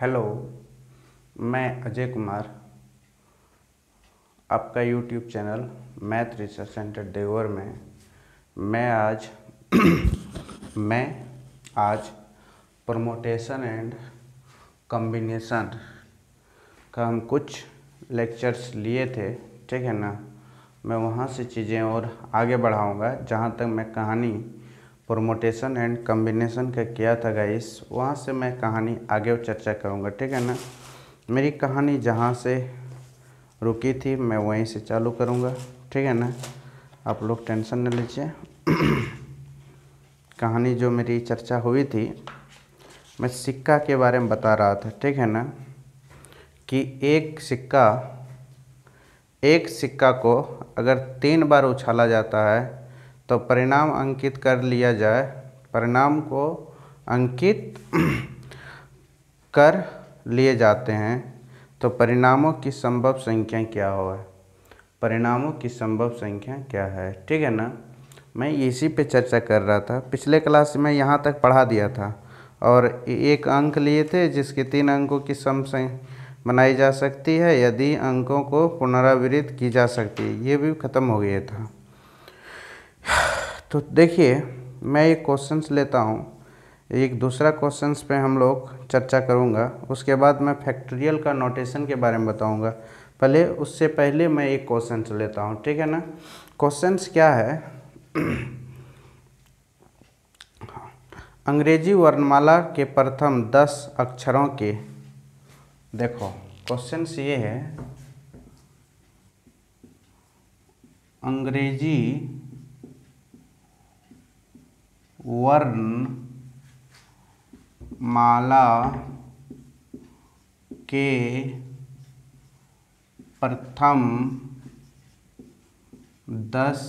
Hello, मैं अजय कुमार, आपका YouTube channel math research centre देवर में मैं आज मैं आज परमोटेशन एंड कॉम्बिनेशन का हम कुछ लेक्चर्स लिए थे, ठीक है ना। मैं वहाँ से चीज़ें और आगे बढ़ाऊँगा। जहाँ तक मैं कहानी परमोटेशन एंड कॉम्बिनेशन का किया था गाइस, वहाँ से मैं कहानी आगे चर्चा करूँगा, ठीक है ना। मेरी कहानी जहाँ से रुकी थी मैं वहीं से चालू करूँगा, ठीक है ना। आप लोग टेंशन न लीजिए। कहानी जो मेरी चर्चा हुई थी, मैं सिक्का के बारे में बता रहा था, ठीक है ना, कि एक सिक्का को अगर 3 बार उछाला जाता है तो परिणाम अंकित कर लिया जाए, परिणाम को अंकित कर लिए जाते हैं तो परिणामों की संभव संख्या क्या हो है, परिणामों की संभव संख्या क्या है, ठीक है ना। मैं इसी पे चर्चा कर रहा था। पिछले क्लास में यहाँ तक पढ़ा दिया था और एक अंक लिए थे जिसके 3 अंकों की सम बनाई जा सकती है यदि अंकों को पुनरावृत्त की जा सकती है। ये भी ख़त्म हो गया था। तो देखिए, मैं एक क्वेश्चंस लेता हूँ, एक दूसरा क्वेश्चंस पे हम लोग चर्चा करूँगा। उसके बाद मैं फैक्टोरियल का नोटेशन के बारे में बताऊँगा। उससे पहले मैं एक क्वेश्चंस लेता हूँ, ठीक है ना। क्वेश्चंस क्या है? अंग्रेजी वर्णमाला के प्रथम 10 अक्षरों के, देखो क्वेश्चंस ये है, अंग्रेजी वर्णमाला के प्रथम 10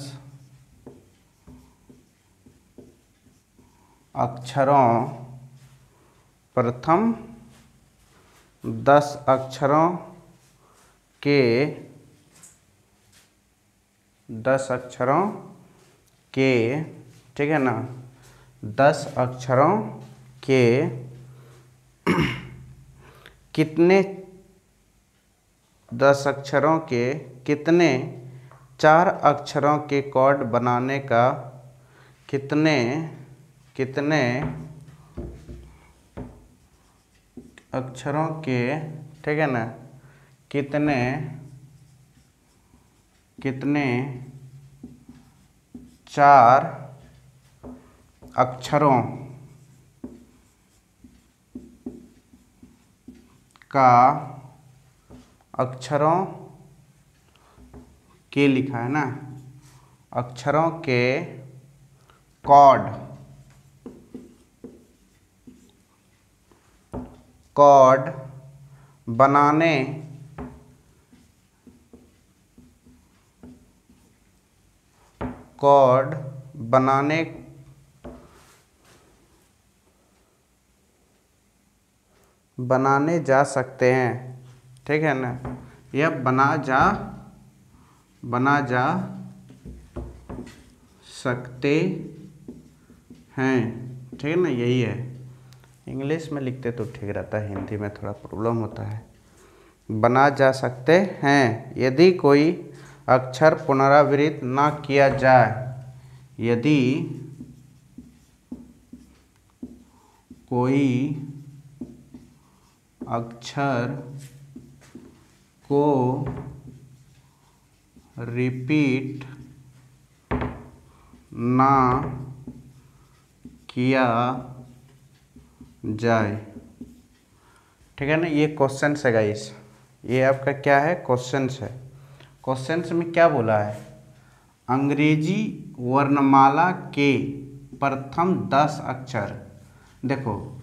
अक्षरों, प्रथम 10 अक्षरों के 10 अक्षरों के, ठीक है ना, 10 अक्षरों के कितने 10 अक्षरों के कितने 4 अक्षरों के कोड बनाने का कितने अक्षरों के, ठीक है ना, कितने 4 अक्षरों का, अक्षरों के लिखा है ना, अक्षरों के कोड बनाने बनाने जा सकते हैं, ठीक है ना। यह बना जा सकते हैं, ठीक है ना। यही है। इंग्लिश में लिखते तो ठीक रहता है, हिंदी में थोड़ा प्रॉब्लम होता है। बना जा सकते हैं यदि कोई अक्षर पुनरावृत्त ना किया जाए, यदि कोई अक्षर को रिपीट ना किया जाए, ठीक है ना। ये क्वेश्चन है गाइस, ये आपका क्या है, क्वेश्चन है। क्वेश्चन में क्या बोला है? अंग्रेजी वर्णमाला के प्रथम 10 अक्षर, देखो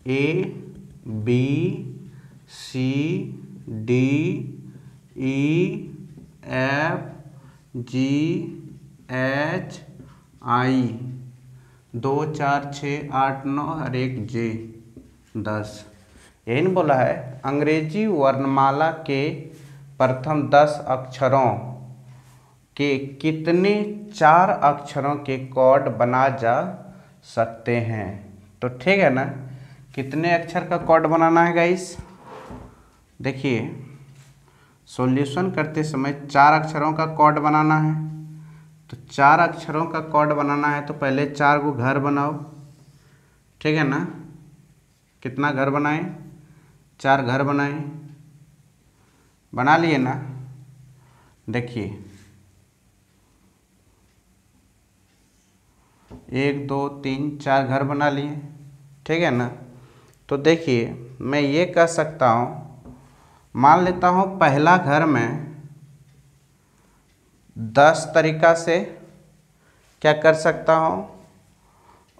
A B C D E F G H I 2 4 6 8 9 और 1 J 10, यही नहीं बोला है। अंग्रेजी वर्णमाला के प्रथम 10 अक्षरों के कितने 4 अक्षरों के कोड बना जा सकते हैं, तो ठीक है ना। कितने अक्षर का कोड बनाना है गाइस? देखिए, सॉल्यूशन करते समय 4 अक्षरों का कोड बनाना है। तो 4 अक्षरों का कोड बनाना है तो पहले 4 को घर बनाओ, ठीक है ना। कितना घर बनाए? 4 घर बनाए, बना लिए ना। देखिए 1 2 3 4 घर बना लिए, ठीक है ना। तो देखिए मैं ये कह सकता हूँ, मान लेता हूँ पहला घर में 10 तरीका से क्या कर सकता हूँ,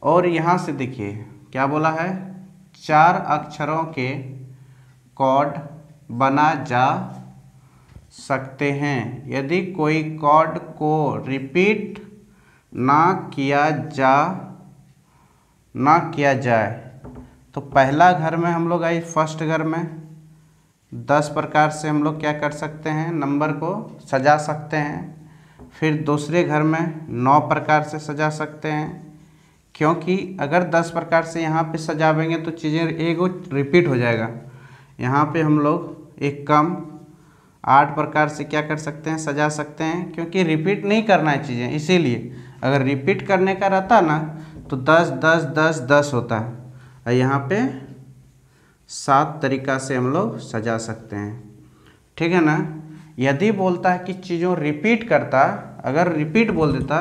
और यहाँ से देखिए क्या बोला है, 4 अक्षरों के कोड बना जा सकते हैं यदि कोई कोड को रिपीट ना किया जाए। तो पहला घर में हम लोग आई, फर्स्ट घर में 10 प्रकार से हम लोग क्या कर सकते हैं, नंबर को सजा सकते हैं। फिर दूसरे घर में 9 प्रकार से सजा सकते हैं, क्योंकि अगर 10 प्रकार से यहाँ पे सजावेंगे तो चीज़ें एगो रिपीट हो जाएगा। यहाँ पे हम लोग एक कम 8 प्रकार से क्या कर सकते हैं, सजा सकते हैं, क्योंकि रिपीट नहीं करना है चीज़ें। इसीलिए अगर रिपीट करने का रहता ना तो 10 10 10 10 होता है, और यहाँ पे 7 तरीका से हम लोग सजा सकते हैं, ठीक है ना। यदि बोलता है कि चीज़ों रिपीट करता, अगर रिपीट बोल देता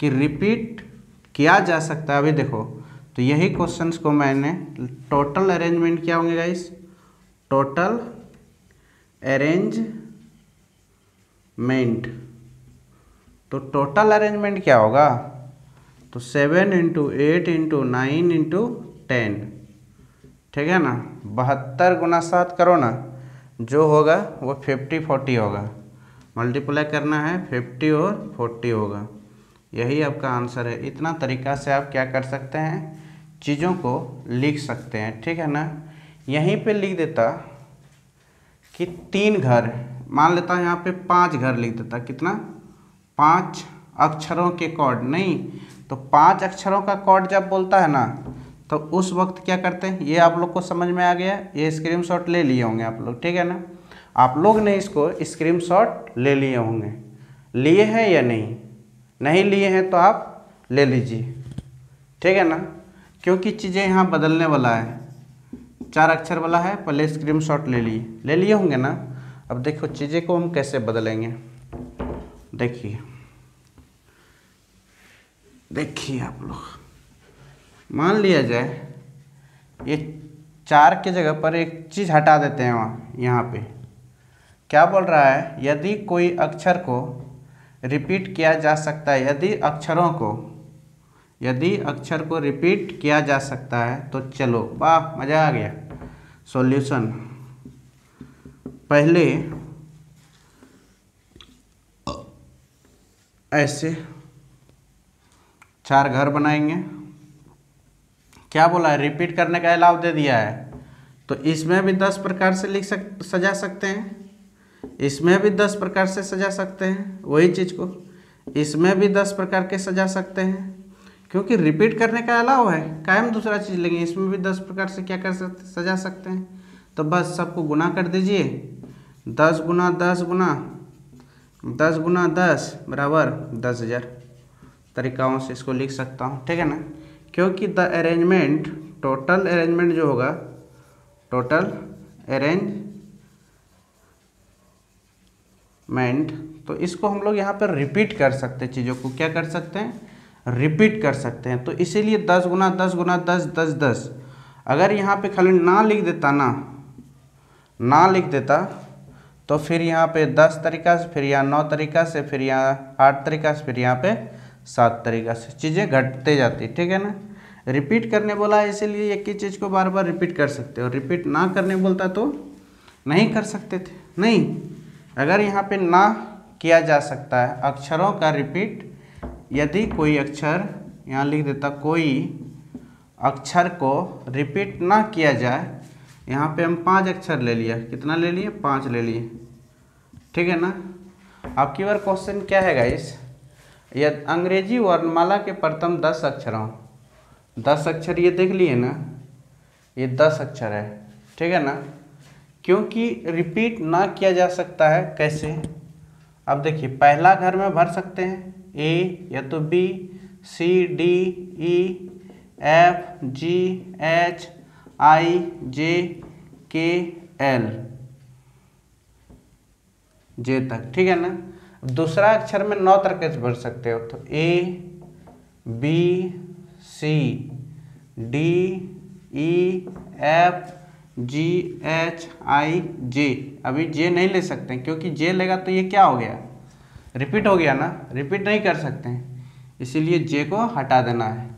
कि रिपीट किया जा सकता है, अभी देखो तो यही क्वेश्चंस को मैंने टोटल अरेंजमेंट क्या होंगे गाइस, टोटल अरेंजमेंट। तो टोटल अरेंजमेंट क्या होगा, तो 7 × 8 × 9 × 10, ठीक है ना। 72 × 7 करो ना, जो होगा वो 50 40 होगा, मल्टीप्लाई करना है 50 और 40 होगा। यही आपका आंसर है। इतना तरीका से आप क्या कर सकते हैं, चीज़ों को लिख सकते हैं, ठीक है ना। यहीं पे लिख देता कि 3 घर, मान लेता यहाँ पे 5 घर लिख देता, कितना, 5 अक्षरों के कोड, नहीं तो 5 अक्षरों का कोड जब बोलता है ना तो उस वक्त क्या करते हैं, ये आप लोग को समझ में आ गया, ये स्क्रीनशॉट ले लिए होंगे आप लोग, ठीक है ना। आप लोग ने इसको स्क्रीनशॉट ले लिए होंगे, लिए हैं या नहीं लिए हैं तो आप ले लीजिए, ठीक है ना, क्योंकि चीज़ें यहाँ बदलने वाला है। 4 अक्षर वाला है, पहले स्क्रीनशॉट ले लिए होंगे ना। अब देखो चीज़ें को हम कैसे बदलेंगे, देखिए आप लोग, मान लिया जाए ये 4 के जगह पर एक चीज़ हटा देते हैं, वहाँ यहाँ पे क्या बोल रहा है, यदि कोई अक्षर को रिपीट किया जा सकता है, यदि अक्षर को रिपीट किया जा सकता है तो चलो, वाह मज़ा आ गया। सॉल्यूशन, पहले ऐसे 4 घर बनाएंगे, क्या बोला है, रिपीट करने का अलाउ दे दिया है, तो इसमें भी 10 प्रकार से सजा सकते हैं, इसमें भी 10 प्रकार से सजा सकते हैं, वही चीज़ को इसमें भी 10 प्रकार के सजा सकते हैं, क्योंकि रिपीट करने का अलाउ है। कायम दूसरा चीज़ लेंगे, इसमें भी 10 प्रकार से क्या कर सकते, सजा सकते हैं। तो बस सबको गुना कर दीजिए, 10 × 10 × 10 × 10 बराबर 10,000 तरीकाओं से इसको लिख सकता हूँ, ठीक है ना। क्योंकि द अरेंजमेंट, टोटल अरेंजमेंट जो होगा, टोटल अरेंजमेंट, तो इसको हम लोग यहाँ पर रिपीट कर सकते हैं, चीज़ों को क्या कर सकते हैं, रिपीट कर सकते हैं। तो इसीलिए 10 × 10 × 10 10 10, अगर यहाँ पे खाली ना लिख देता तो फिर यहाँ पे 10 तरीका से, फिर यहाँ 9 तरीका से, फिर यहाँ 8 तरीका से, फिर यहाँ पे 7 तरीका से चीज़ें घटते जाती, ठीक है ना। रिपीट करने बोला है, इसीलिए एक ही चीज़ को बार बार रिपीट कर सकते हो। रिपीट ना करने बोलता तो नहीं कर सकते थे, नहीं। अगर यहाँ पे ना किया जा सकता है अक्षरों का रिपीट, यदि कोई अक्षर, यहाँ लिख देता कोई अक्षर को रिपीट ना किया जाए, यहाँ पे हम 5 अक्षर ले लिया, कितना ले लिए, 5 ले लिए, ठीक है ना। आपकी बार क्वेश्चन क्या है गाइस, यदि अंग्रेजी वर्णमाला के प्रथम 10 अक्षरों, 10 अक्षर ये देख लिए ना, ये 10 अक्षर है, ठीक है ना। क्योंकि रिपीट ना किया जा सकता है, कैसे? अब देखिए, पहला घर में भर सकते हैं ए या तो बी, सी, डी, ई, एफ, जी, एच, आई, जे, के, एल, जे तक, ठीक है ना। दूसरा अक्षर में 9 तरीके से भर सकते हो, तो ए, बी, सी, डी, ई, एफ, जी, एच, आई, जे। अभी जे नहीं ले सकते हैं, क्योंकि जे लेगा तो ये क्या हो गया, रिपीट हो गया ना, रिपीट नहीं कर सकते हैं, इसीलिए जे को हटा देना है।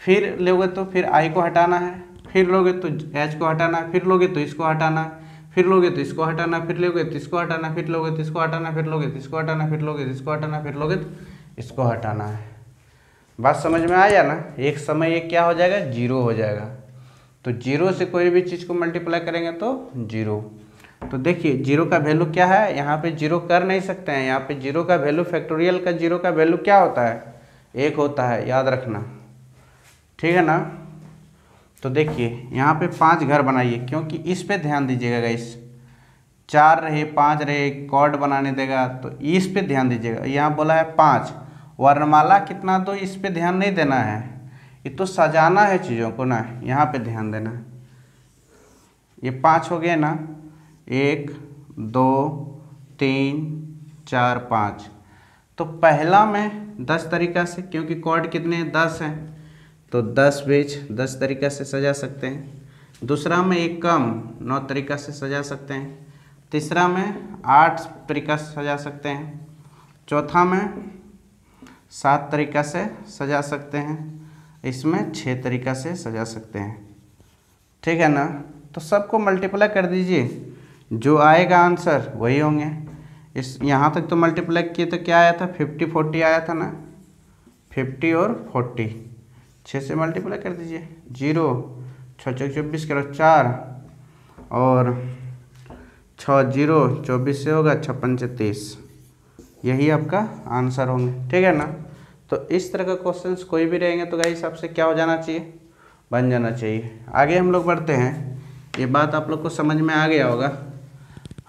फिर लोगे तो फिर आई को हटाना है, फिर लोगे तो एच को हटाना है, फिर लोगे तो इसको हटाना है, फिर लोगे तो इसको हटाना, फिर लोगे तो इसको हटाना, फिर लोगे तो इसको हटाना, फिर लोगे तो इसको हटाना, फिर लोगे तो इसको हटाना, फिर लोगे तो इसको हटाना है। बात समझ में आया ना। एक समय ये क्या हो जाएगा, 0 हो जाएगा। तो 0 से कोई भी चीज़ को मल्टीप्लाई करेंगे तो 0। तो देखिए 0 का वैल्यू क्या है, यहाँ पे 0 कर नहीं सकते हैं। यहाँ पे 0 का वैल्यू, फैक्टोरियल का 0 का वैल्यू क्या होता है, 1 होता है, याद रखना, ठीक है ना। तो देखिए यहाँ पे 5 घर बनाइए, क्योंकि इस पे ध्यान दीजिएगा गाइस, 4 रहे 5 रहे, कॉर्ड बनाने देगा, तो इस पे ध्यान दीजिएगा। यहाँ बोला है 5, वर्णमाला कितना, तो इस पे ध्यान नहीं देना है, ये तो सजाना है चीज़ों को ना, यहाँ पे ध्यान देना है। ये 5 हो गए ना, 1 2 3 4 5। तो पहला में 10 तरीका से, क्योंकि कॉर्ड कितने हैं, 10 हैं, तो 10 बीच 10 तरीका से सजा सकते हैं। दूसरा में एक कम 9 तरीका से सजा सकते हैं। तीसरा में 8 तरीका से सजा सकते हैं। चौथा में 7 तरीका से सजा सकते हैं। इसमें 6 तरीका से सजा सकते हैं, ठीक है ना। तो सबको मल्टीप्लाई कर दीजिए, जो आएगा आंसर वही होंगे। इस यहाँ तक तो मल्टीप्लाई किए तो क्या आया था, 50 40 आया था ना, 50 और 40, 6 से मल्टीप्लाई कर दीजिए। 0 6 6 24 करो, 4 और 6 0 24 से होगा, 6 5 30, यही आपका आंसर होंगे, ठीक है ना। तो इस तरह का क्वेश्चंस कोई भी रहेंगे तो गाइस आपसे क्या हो जाना चाहिए, बन जाना चाहिए। आगे हम लोग बढ़ते हैं। ये बात आप लोग को समझ में आ गया होगा,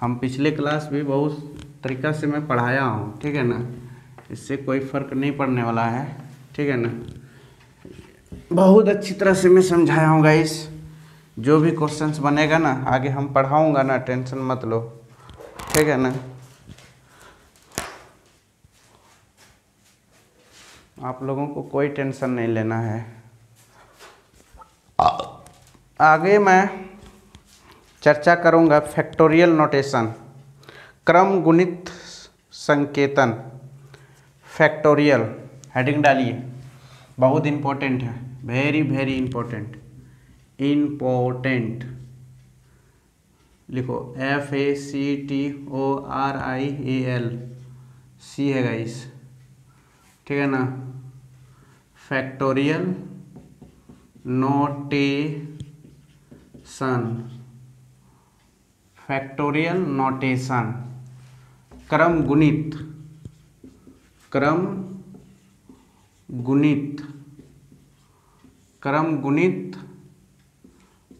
हम पिछले क्लास भी बहुत तरीका से मैं पढ़ाया हूँ, ठीक है ना, इससे कोई फ़र्क नहीं पड़ने वाला है, ठीक है ना। बहुत अच्छी तरह से मैं समझाया हूँ गाइस। जो भी क्वेश्चंस बनेगा ना आगे हम पढ़ाऊँगा ना, टेंशन मत लो, ठीक है ना। आप लोगों को कोई टेंशन नहीं लेना है। आगे मैं चर्चा करूंगा फैक्टोरियल नोटेशन, क्रम गुणित संकेतन। फैक्टोरियल हेडिंग डालिए, बहुत इम्पोर्टेंट है, वेरी वेरी इम्पोर्टेंट, इम्पोर्टेंट लिखो, FACTORIAL, सी है गाइस, ठीक है ना। फैक्टोरियल नोटेशन, फैक्टोरियल नोटेशन, क्रम गुणित, क्रम गुणित, क्रम गुणित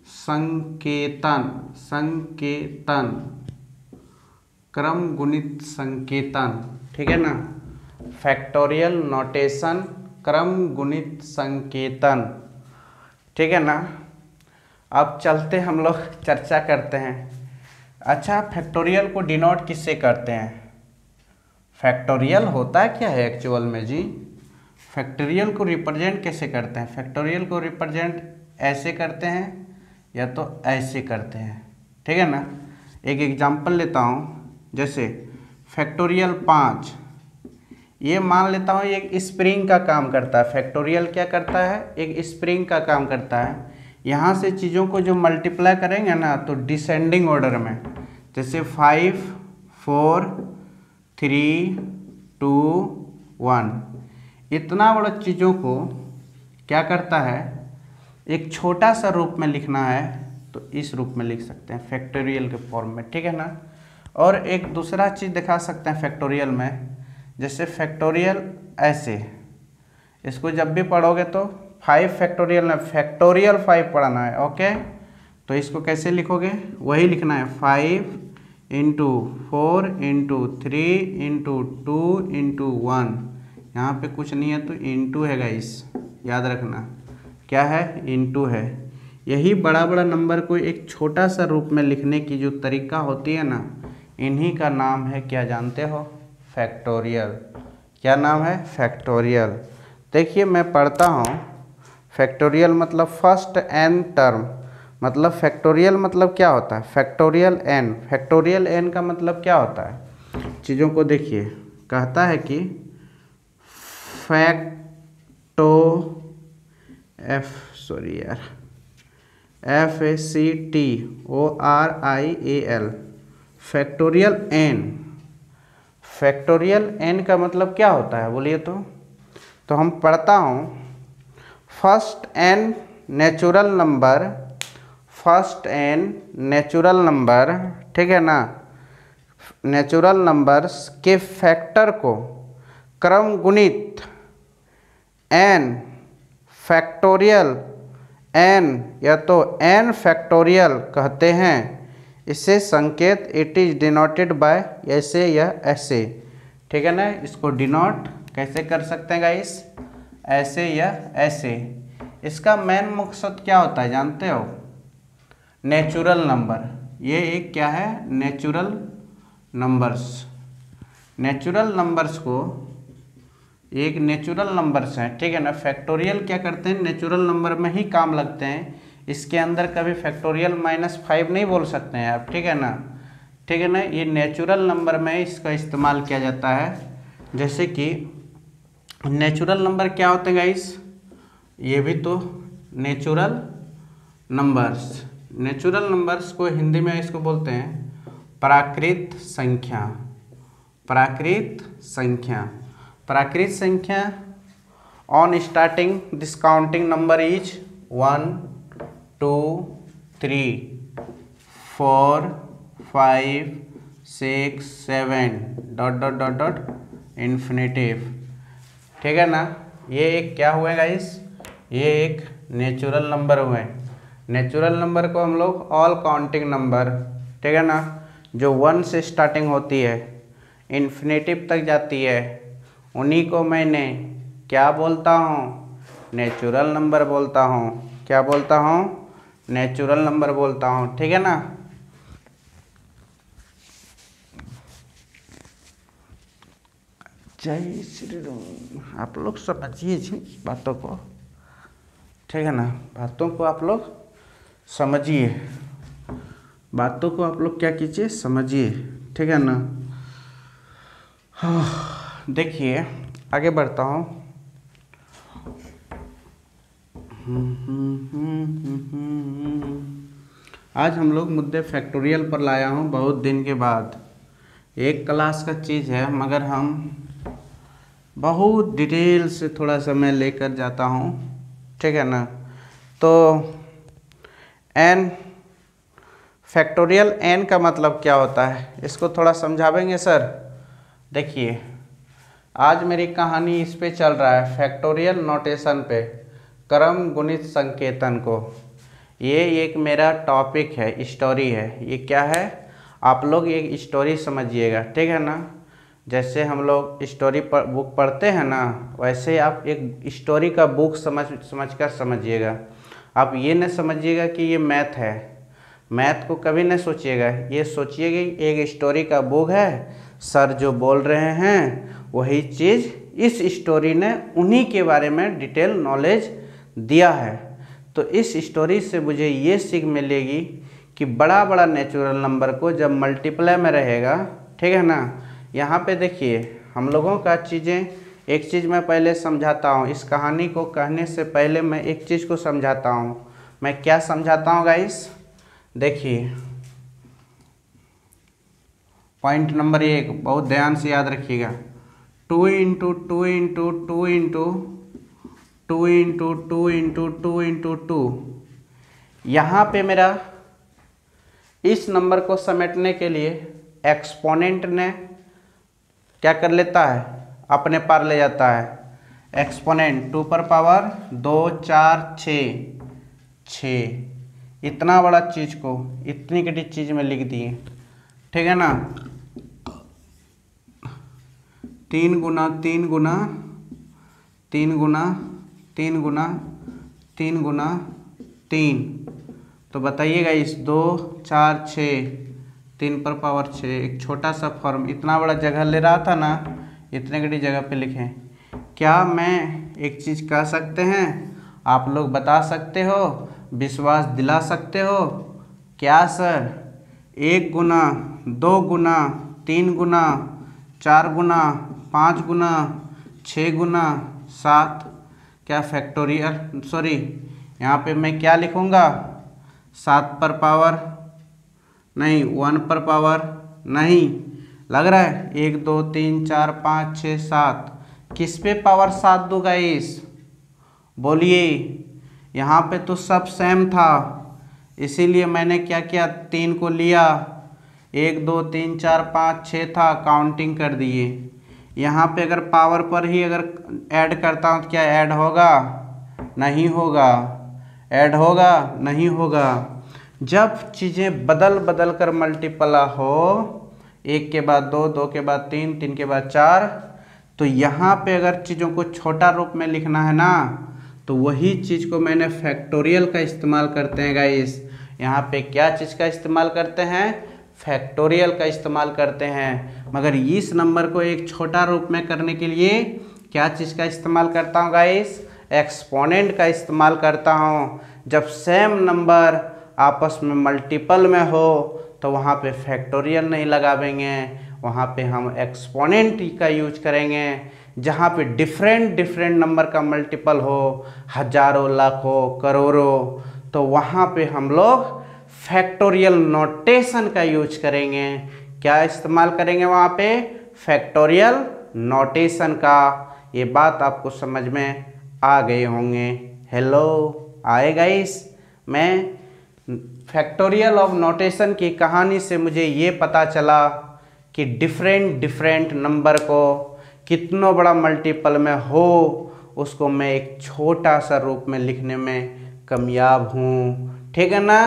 संकेतन, संकेतन, क्रम गुणित संकेतन, ठीक है ना। फैक्टोरियल नोटेशन, क्रम गुणित संकेतन, ठीक है ना। अब चलते हम लोग चर्चा करते हैं। अच्छा, फैक्टोरियल को डिनोट किससे करते हैं? फैक्टोरियल होता क्या है एक्चुअल में जी? फैक्टोरियल को रिप्रेजेंट कैसे करते हैं? फैक्टोरियल को रिप्रेजेंट ऐसे करते हैं या तो ऐसे करते हैं, ठीक है ना। एक एग्जांपल लेता हूँ, जैसे फैक्टोरियल 5, ये मान लेता हूँ एक स्प्रिंग का काम करता है। फैक्टोरियल क्या करता है? एक स्प्रिंग का काम करता है। यहाँ से चीज़ों को जो मल्टीप्लाई करेंगे ना तो डिसेंडिंग ऑर्डर में, जैसे 5 4 3 2 1, इतना बड़ा चीज़ों को क्या करता है, एक छोटा सा रूप में लिखना है तो इस रूप में लिख सकते हैं फैक्टोरियल के फॉर्म में, ठीक है ना। और एक दूसरा चीज़ दिखा सकते हैं फैक्टोरियल में, जैसे फैक्टोरियल ऐसे, इसको जब भी पढ़ोगे तो 5 फैक्टोरियल ना, फैक्टोरियल 5 पढ़ना है। ओके, तो इसको कैसे लिखोगे, वही लिखना है 5 इंटू 4 इंटू 3 इंटू 2 इंटू 1। यहाँ पे कुछ नहीं है तो इंटू है गाइस, याद रखना क्या है, इंटू है। यही बड़ा बड़ा नंबर को एक छोटा सा रूप में लिखने की जो तरीका होती है ना, इन्हीं का नाम है, क्या जानते हो, फैक्टोरियल। क्या नाम है, फैक्टोरियल। देखिए मैं पढ़ता हूँ, फैक्टोरियल मतलब फर्स्ट एन टर्म, मतलब फैक्टोरियल मतलब क्या होता है, फैक्टोरियल एन। फैक्टोरियल एन का मतलब क्या होता है, चीज़ों को देखिए, कहता है कि फैक्टो FACTORIAL factorial N. Factorial N का मतलब क्या होता है बोलिए तो हम पढ़ता हूँ, first N natural number, first N natural number, ठीक है ना, नेचुरल नंबर्स के फैक्टर को क्रम गुणित एन फैक्टोरियल एन या तो एन फैक्टोरियल कहते हैं। इसे संकेत इट इज डिनोटेड बाय ऐसे या ऐसे, ठीक है ना। इसको डिनोट कैसे कर सकते हैं गाइस, ऐसे या ऐसे। इसका मेन मकसद क्या होता है जानते हो, नेचुरल नंबर। ये एक क्या है, नेचुरल नंबर्स। नेचुरल नंबर्स को एक नेचुरल नंबर्स हैं, ठीक है ना। फैक्टोरियल क्या करते हैं, नेचुरल नंबर में ही काम लगते हैं। इसके अंदर कभी फैक्टोरियल -5 नहीं बोल सकते हैं आप, ठीक है ना, ठीक है ना। ये नेचुरल नंबर में इसका इस्तेमाल किया जाता है। जैसे कि नेचुरल नंबर क्या होते हैं गाइस, ये भी तो नेचुरल नंबर्स। नेचुरल नंबर्स को हिंदी में इसको बोलते हैं प्राकृत संख्या। प्राकृत संख्या, प्राकृत संख्या on starting this counting number is 1 2 3 4 5 6 7 dot dot dot dot infinitive, ठीक है ना। ये एक क्या हुए गाइस, ये एक नेचुरल नंबर हुए। नेचुरल नंबर को हम लोग ऑल काउंटिंग नंबर, ठीक है ना, जो 1 से स्टार्टिंग होती है इन्फिनिटिव तक जाती है, उन्हीं को मैंने क्या बोलता हूँ, नेचुरल नंबर बोलता हूँ। क्या बोलता हूँ, नेचुरल नंबर बोलता हूँ, ठीक है ना। जय श्री राम। आप लोग समझिए बातों को, ठीक है ना, बातों को आप लोग समझिए, बातों को आप लोग क्या कीजिए, समझिए, ठीक है ना। देखिए आगे बढ़ता हूँ। आज हम लोग मुद्दे फैक्टोरियल पर लाया हूँ बहुत दिन के बाद। एक क्लास का चीज़ है मगर हम बहुत डिटेल से थोड़ा समय लेकर जाता हूँ, ठीक है ना। तो एन फैक्टोरियल एन का मतलब क्या होता है, इसको थोड़ा समझावेंगे सर। देखिए आज मेरी कहानी इस पे चल रहा है, फैक्टोरियल नोटेशन पे, क्रम गुणित संकेतन को। ये एक मेरा टॉपिक है, स्टोरी है। ये क्या है, आप लोग एक स्टोरी समझिएगा, ठीक है ना। जैसे हम लोग स्टोरी बुक पढ़ते हैं ना, वैसे आप एक स्टोरी का बुक समझकर समझिएगा। आप ये न समझिएगा कि ये मैथ है, मैथ को कभी न सोचिएगा। ये सोचिएगा एक स्टोरी का बुक है, सर जो बोल रहे हैं वही चीज़ इस स्टोरी ने उन्हीं के बारे में डिटेल नॉलेज दिया है। तो इस स्टोरी से मुझे ये सीख मिलेगी कि बड़ा बड़ा नेचुरल नंबर को जब मल्टीप्लाई में रहेगा, ठीक है ना। यहाँ पे देखिए हम लोगों का चीज़ें, एक चीज़ मैं पहले समझाता हूँ। इस कहानी को कहने से पहले मैं एक चीज़ को समझाता हूँ। मैं क्या समझाता हूँ गाइस, देखिए पॉइंट नंबर 1 बहुत ध्यान से याद रखिएगा। 2 into 2 into 2 into 2 into 2 into 2 into 2। यहाँ पे मेरा इस नंबर को समेटने के लिए एक्सपोनेंट ने क्या कर लेता है, अपने पार ले जाता है। एक्सपोनेंट 2 पर पावर 2 4 6 इतना बड़ा चीज को इतनी कटी चीज में लिख दिए, ठीक है ना। 3 गुना 3 गुना 3 गुना 3 गुना 3 गुना 3, तो बताइएगा इस 2 4 6 3 पर पावर 6, एक छोटा सा फॉर्म इतना बड़ा जगह ले रहा था ना, इतने बड़ी जगह पे लिखें। क्या मैं एक चीज़ कह सकते हैं, आप लोग बता सकते हो, विश्वास दिला सकते हो? क्या सर 1 गुना 2 गुना 3 गुना 4 गुना 5 गुना 6 गुना 7, क्या फैक्टोरियल, सॉरी यहाँ पे मैं क्या लिखूँगा, 7 पर पावर नहीं, 1 पर पावर नहीं, लग रहा है 1 2 3 4 5 6 7, किस पे पावर 7 दूंगा इस, बोलिए। यहाँ पे तो सब सेम था, इसीलिए मैंने क्या किया, 3 को लिया, 1 2 3 4 5 6 था, काउंटिंग कर दिए। यहाँ पे अगर पावर पर ही अगर ऐड करता हूँ तो क्या ऐड होगा, नहीं होगा, ऐड होगा, नहीं होगा। जब चीज़ें बदल बदल कर मल्टीपल हो, 1 के बाद 2 2 के बाद 3 3 के बाद 4, तो यहाँ पे अगर चीज़ों को छोटा रूप में लिखना है ना, तो वही चीज़ को मैंने फैक्टोरियल का इस्तेमाल करते हैं गाइस। यहाँ पे क्या चीज़ का इस्तेमाल करते हैं, फैक्टोरियल का इस्तेमाल करते हैं। मगर इस नंबर को एक छोटा रूप में करने के लिए क्या चीज़ का इस्तेमाल करता हूँ गाइस, एक्सपोनेंट का इस्तेमाल करता हूँ। जब सेम नंबर आपस में मल्टीपल में हो तो वहाँ पे फैक्टोरियल नहीं लगावेंगे, वहाँ पे हम एक्सपोनेंट का यूज करेंगे। जहाँ पे डिफरेंट डिफरेंट नंबर का मल्टीपल हो, हजारों लाखों करोड़ों, तो वहाँ पे हम लोग फैक्टोरियल नोटेशन का यूज करेंगे। क्या इस्तेमाल करेंगे वहाँ पे, फैक्टोरियल नोटेशन का। ये बात आपको समझ में आ गए होंगे। हेलो, आए गाइस। मैं फैक्टोरियल ऑफ नोटेशन की कहानी से मुझे ये पता चला कि डिफरेंट डिफरेंट नंबर को कितना बड़ा मल्टीपल में हो, उसको मैं एक छोटा सा रूप में लिखने में कामयाब हूँ, ठीक है ना।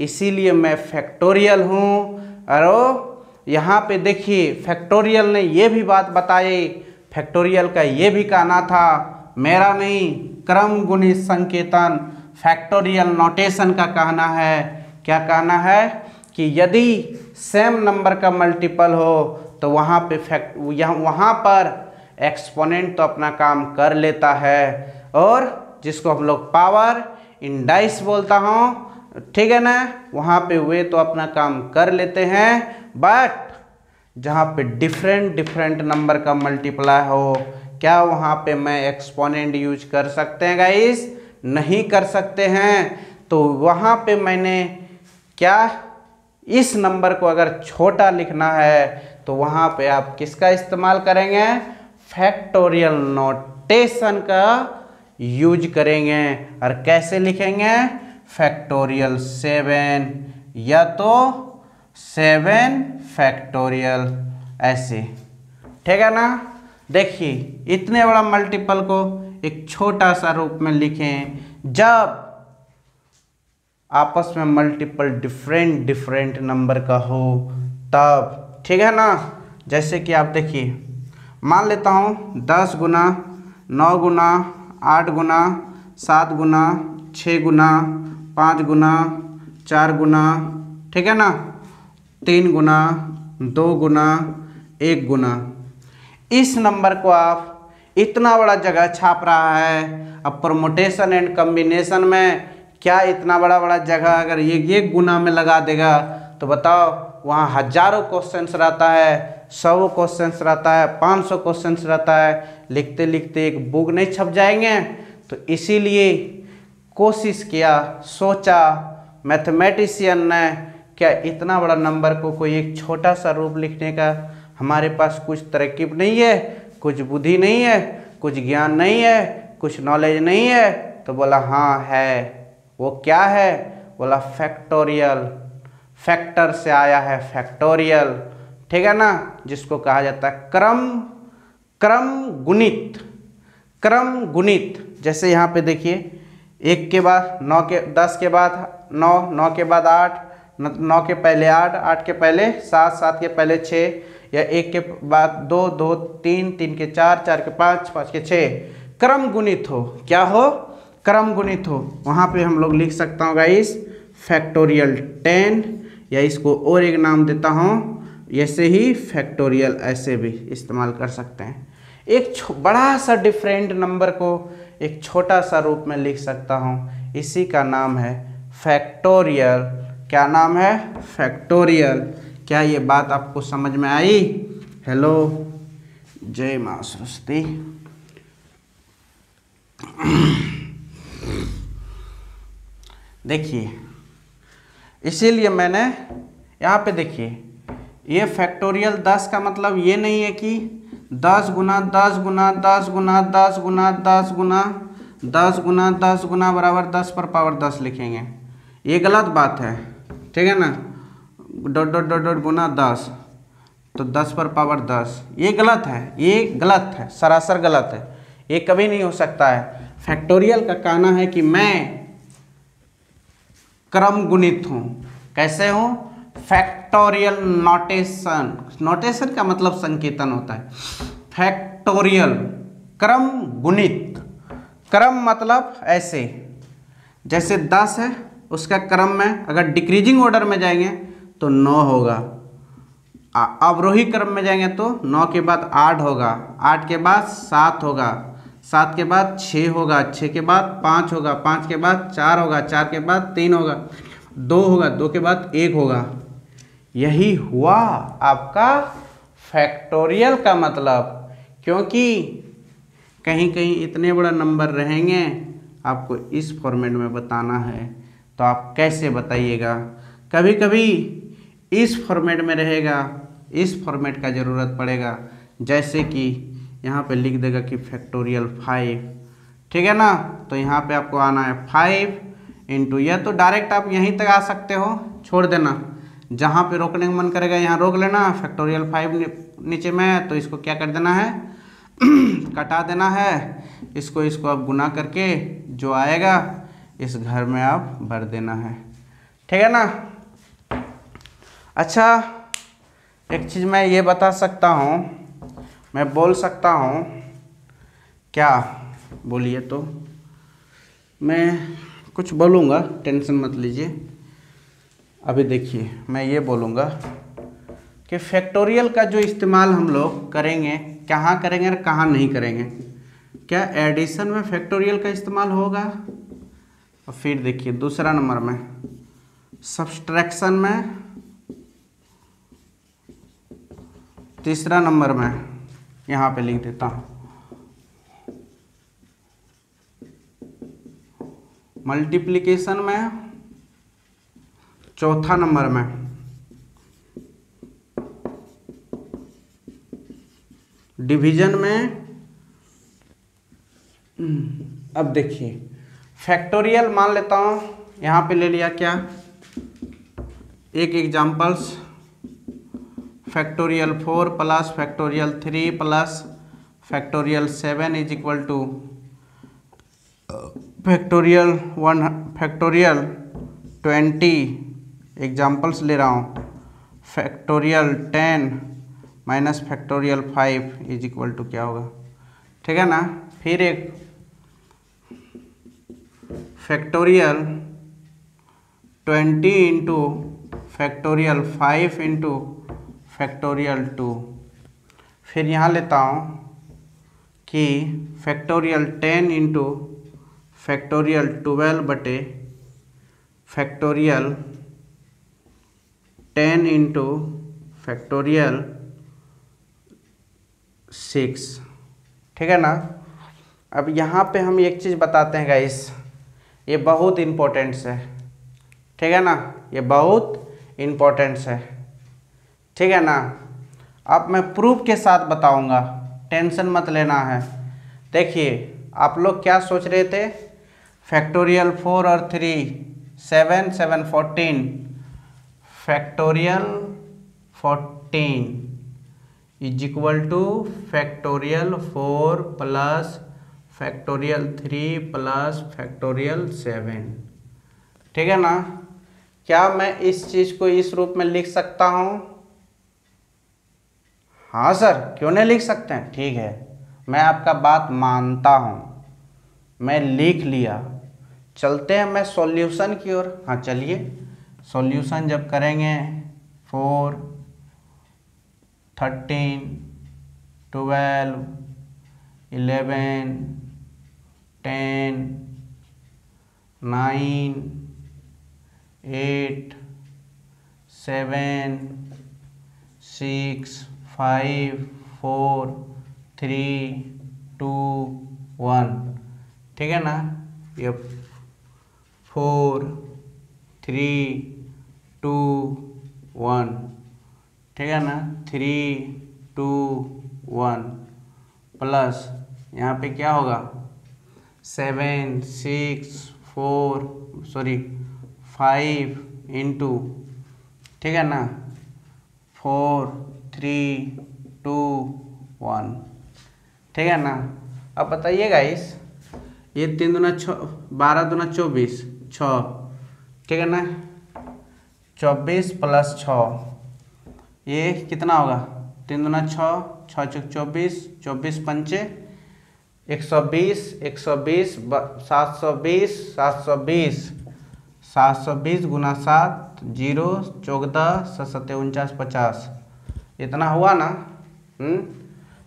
इसीलिए मैं फैक्टोरियल हूँ। और यहाँ पे देखिए फैक्टोरियल ने ये भी बात बताई, फैक्टोरियल का ये भी कहना था, मेरा नहीं, क्रम गुणित संकेतन फैक्टोरियल नोटेशन का कहना है। क्या कहना है कि यदि सेम नंबर का मल्टीपल हो तो वहाँ पे वहाँ पर एक्सपोनेंट तो अपना काम कर लेता है, और जिसको हम लोग पावर इंडाइस बोलता हूँ, ठीक है ना, वहाँ पे वे तो अपना काम कर लेते हैं। बट जहाँ पे डिफरेंट डिफरेंट नंबर का मल्टीप्लाई हो, क्या वहाँ पे मैं एक्सपोनेंट यूज कर सकते हैं गाइस, नहीं कर सकते हैं। तो वहाँ पे मैंने क्या, इस नंबर को अगर छोटा लिखना है तो वहाँ पे आप किसका इस्तेमाल करेंगे, फैक्टोरियल नोटेशन का यूज करेंगे। और कैसे लिखेंगे, फैक्टोरियल 7 या तो 7 फैक्टोरियल, ऐसे, ठीक है ना। देखिए इतने बड़ा मल्टीपल को एक छोटा सा रूप में लिखें, जब आपस में मल्टीपल डिफरेंट डिफरेंट नंबर का हो तब, ठीक है ना। जैसे कि आप देखिए, मान लेता हूँ 10 गुना 9 गुना 8 गुना 7 गुना 6 गुना 5 गुना 4 गुना, ठीक है ना, 3 गुना 2 गुना 1 गुना। इस नंबर को आप इतना बड़ा जगह छाप रहा है। अब परमुटेशन एंड कॉम्बिनेशन में क्या इतना बड़ा बड़ा जगह अगर ये गुना में लगा देगा तो बताओ, वहाँ हजारों क्वेश्चंस रहता है, 100 क्वेश्चंस रहता है, 500 क्वेश्चंस रहता है, लिखते लिखते एक बुक नहीं छप जाएंगे। तो इसीलिए कोशिश किया, सोचा मैथमेटिशियन ने, क्या इतना बड़ा नंबर को कोई एक छोटा सा रूप लिखने का हमारे पास कुछ तरकीब नहीं है, कुछ बुद्धि नहीं है, कुछ ज्ञान नहीं है, कुछ नॉलेज नहीं है। तो बोला हाँ है। वो क्या है, बोला फैक्टोरियल, फैक्टर से आया है फैक्टोरियल, ठीक है ना, जिसको कहा जाता है क्रम गुणित, क्रम गुणित, जैसे यहाँ पे देखिए 1 के बाद 9 के 10 के बाद 9, 9 के बाद 8, 9 के पहले 8, 8 के पहले 7, 7 के पहले 6, या 1 के बाद 2, 2, 3, 3 के 4, 4 के 5, 5 के 6, क्रम गुणित हो। क्या हो? क्रम गुणित हो। वहाँ पे हम लोग लिख सकता हूँ गाइस फैक्टोरियल 10, या इसको और एक नाम देता हूँ, ऐसे ही फैक्टोरियल ऐसे भी इस्तेमाल कर सकते हैं। एक बड़ा सा डिफरेंट नंबर को एक छोटा सा रूप में लिख सकता हूँ, इसी का नाम है फैक्टोरियल। क्या नाम है? फैक्टोरियल। क्या ये बात आपको समझ में आई? हेलो, जय मां सरस्वती। देखिए, इसीलिए मैंने यहाँ पे देखिए, ये फैक्टोरियल 10 का मतलब ये नहीं है कि 10 गुना 10 गुना 10 गुना 10 गुना 10 गुना 10 गुना 10 गुना बराबर 10 पर पावर 10 लिखेंगे। ये गलत बात है, ठीक है ना। डॉट डॉट डॉट डॉट गुना 10 तो 10 पर पावर 10, ये गलत है, ये गलत है, सरासर गलत है, ये कभी नहीं हो सकता है। फैक्टोरियल का कहना है कि मैं क्रम गुणित हूँ। कैसे हूँ? फैक्टोरियल नोटेशन, नोटेशन का मतलब संकेतन होता है। फैक्टोरियल क्रम गुणित, क्रम मतलब ऐसे, जैसे 10 है उसका क्रम में अगर डिक्रीजिंग ऑर्डर में जाएंगे तो 9 होगा, अवरोही क्रम में जाएंगे तो 9 के बाद 8 होगा, 8 के बाद 7 होगा, 7 के बाद 6 होगा, 6 के बाद 5 होगा, 5 के बाद 4 होगा, 4 के बाद 3 होगा, 2 होगा, 2 के बाद 1 होगा। यही हुआ आपका फैक्टोरियल का मतलब। क्योंकि कहीं कहीं इतने बड़ा नंबर रहेंगे, आपको इस फॉर्मेट में बताना है, तो आप कैसे बताइएगा? कभी कभी इस फॉर्मेट में रहेगा, इस फॉर्मेट का ज़रूरत पड़ेगा। जैसे कि यहाँ पे लिख देगा कि फैक्टोरियल 5, ठीक है ना। तो यहाँ पे आपको आना है 5 इंटू, या तो डायरेक्ट आप यहीं तक आ सकते हो, छोड़ देना, जहाँ पे रोकने का मन करेगा यहाँ रोक लेना। फैक्टोरियल 5 नीचे में है तो इसको क्या कर देना है कटा देना है, इसको आप गुना करके जो आएगा इस घर में आप भर देना है, ठीक है ना। अच्छा, एक चीज़ मैं ये बता सकता हूँ, मैं बोल सकता हूँ, क्या बोलिए? तो मैं कुछ बोलूँगा, टेंशन मत लीजिए। अभी देखिए, मैं ये बोलूँगा कि फैक्टोरियल का जो इस्तेमाल हम लोग करेंगे, कहाँ करेंगे और कहाँ नहीं करेंगे। क्या एडिशन में फैक्टोरियल का इस्तेमाल होगा? और फिर देखिए दूसरा नंबर में सब्सट्रैक्शन में, तीसरा नंबर में यहाँ पे लिख देता हूँ मल्टीप्लिकेशन में, चौथा नंबर में डिवीजन में। अब देखिए फैक्टोरियल मान लेता हूँ, यहाँ पे ले लिया क्या, एक examples, factorial 4 plus factorial 3 plus factorial 7 is equal to factorial 1 factorial 20। Examples ले रहा हूँ, factorial 10 minus factorial 5 is equal to क्या होगा, ठीक है ना। फिर एक factorial 20 into factorial 5 into factorial 2। फिर यहाँ लेता हूँ कि फैक्टोरियल 10 इंटू फैक्टोरियल 12 बटे फैक्टोरियल 10 इंटू फैक्टोरियल 6, ठीक है ना। अब यहाँ पे हम एक चीज़ बताते हैं गाइस, ये बहुत इम्पोर्टेंट है, ठीक है ना, ये बहुत इम्पोर्टेंट है, ठीक है ना। अब मैं प्रूफ के साथ बताऊंगा, टेंशन मत लेना है। देखिए आप लोग क्या सोच रहे थे, फैक्टोरियल 4 और 3 7 7 14, factorial 14 is equal to factorial 4 plus factorial 3 plus factorial 7। ठीक है ना। क्या मैं इस चीज को इस रूप में लिख सकता हूं? हाँ सर, क्यों नहीं लिख सकते हैं? ठीक है, मैं आपका बात मानता हूं, मैं लिख लिया। चलते हैं मैं सॉल्यूशन की ओर। हाँ चलिए, सॉल्यूशन जब करेंगे 4, 13, 12, 11, 10, 9, 8, 7, 6, 5, 4, 3, 2, 1। ठीक है ना। ये 4, 3, 2, 1। ठीक है ना। 3, 2, 1 प्लस यहाँ पे क्या होगा? 7, 6, 5 इंटू, ठीक है ना, 4, 3, 2, 1। ठीक है ना। अब बताइए गाइस, ये 3 दूना 6, 12 दूना 24, 6। ठीक है ना। 24 प्लस 6, ये कितना होगा? 3 दूना 6, 6 चौक 24, 24 पंचे 120, 120, 720, 720, 720 गुना 7, 0, 14, 7 49, 50। इतना हुआ ना।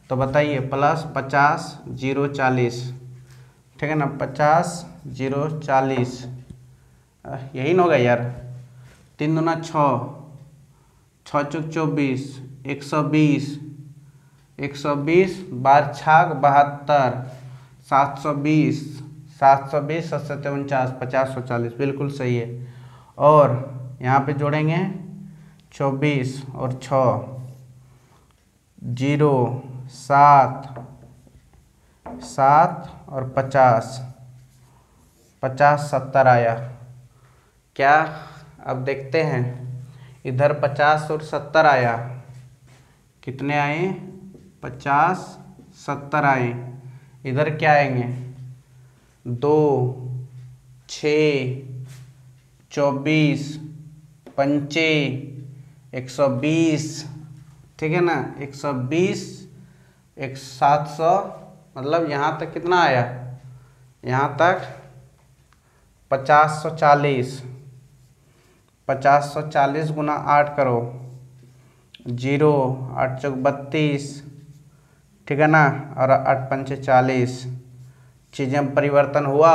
तो बताइए, प्लस 50, 0, 40। ठीक है ना। 50, 0, 40, यही ना होगा यार। 3 दूना 6, 6 चौक 24, 120, 120, 12 छाक 72, 720, 720, 7 49, 50, 140, बिल्कुल सही है। और यहाँ पे जोड़ेंगे 24 और 6, 0, 7, 7 और 50, 50, 70 आया क्या? अब देखते हैं, इधर 50 और 70 आया, कितने आए? 50, 70 आए। इधर क्या आएंगे? 2, 6, 24 पंचे 120। ठीक है ना। 120, 700, मतलब यहाँ तक कितना आया? यहाँ तक 5040, 5040 गुना 8 करो, 0, 8 चौक 32। ठीक है ना। और 8 पंचे 40। चीज़ें में परिवर्तन हुआ?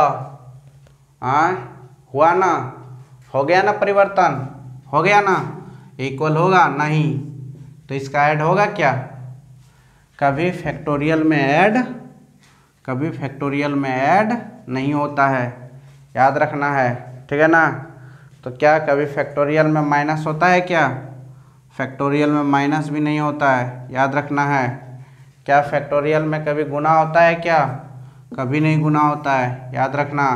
हाँ हुआ ना। हो गया ना परिवर्तन? हो गया ना। इक्वल होगा नहीं, तो इसका ऐड होगा क्या? कभी फैक्टोरियल में ऐड, कभी फैक्टोरियल में ऐड नहीं होता है, याद रखना है। ठीक है ना। तो क्या कभी फैक्टोरियल में माइनस होता है क्या? फैक्टोरियल में माइनस भी नहीं होता है, याद रखना है। क्या फैक्टोरियल में कभी गुना होता है क्या? कभी नहीं गुना होता है, याद रखना।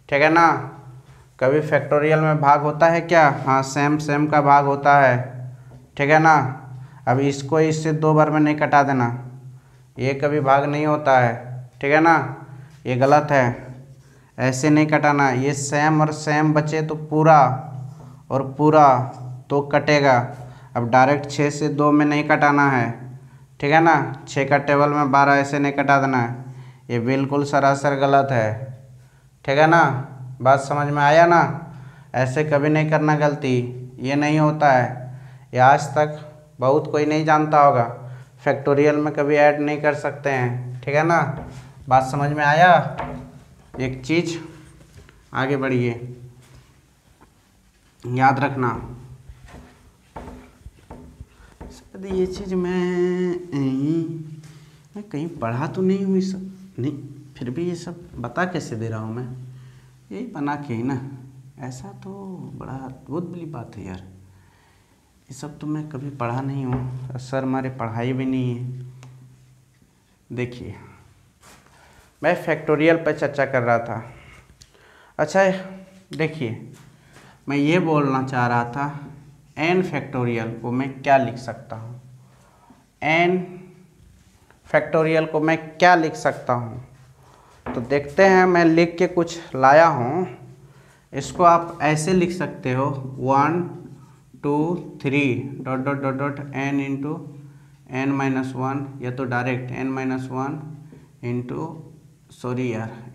ठीक है ना। कभी फैक्टोरियल में भाग होता है क्या? हाँ, सेम का भाग होता है। ठीक है ना। अब इसको इससे 2 बार में नहीं कटा देना, ये कभी भाग नहीं होता है। ठीक है ना। ये गलत है, ऐसे नहीं कटाना। ये सेम और सेम बचे तो पूरा, और पूरा तो कटेगा। अब डायरेक्ट 6 से 2 में नहीं कटाना है। ठीक है ना। 6 का टेबल में 12 ऐसे नहीं कटा देना है, ये बिल्कुल सरासर गलत है। ठीक है ना। बात समझ में आया ना। ऐसे कभी नहीं करना गलती, ये नहीं होता है। ये आज तक बहुत कोई नहीं जानता होगा, फैक्टोरियल में कभी ऐड नहीं कर सकते हैं। ठीक है ना। बात समझ में आया। एक चीज़ आगे बढ़िए, याद रखना। शायद ये चीज़ मैं कहीं पढ़ा तो नहीं हुई सब, नहीं, फिर भी ये सब बता कैसे दे रहा हूँ मैं? यही बना के ही ना। ऐसा तो बड़ा बहुत बड़ी बात है यार, ये सब तो मैं कभी पढ़ा नहीं हूँ, सर हमारे पढ़ाई भी नहीं है। देखिए, मैं फैक्टोरियल पर चर्चा कर रहा था। अच्छा देखिए, मैं ये बोलना चाह रहा था, n फैक्टोरियल को मैं क्या लिख सकता हूँ? n फैक्टोरियल को मैं क्या लिख सकता हूँ? तो देखते हैं, मैं लिख के कुछ लाया हूँ। इसको आप ऐसे लिख सकते हो 1 2 3 dot dot dot dot n into n-1, या तो डायरेक्ट n-1 इंटू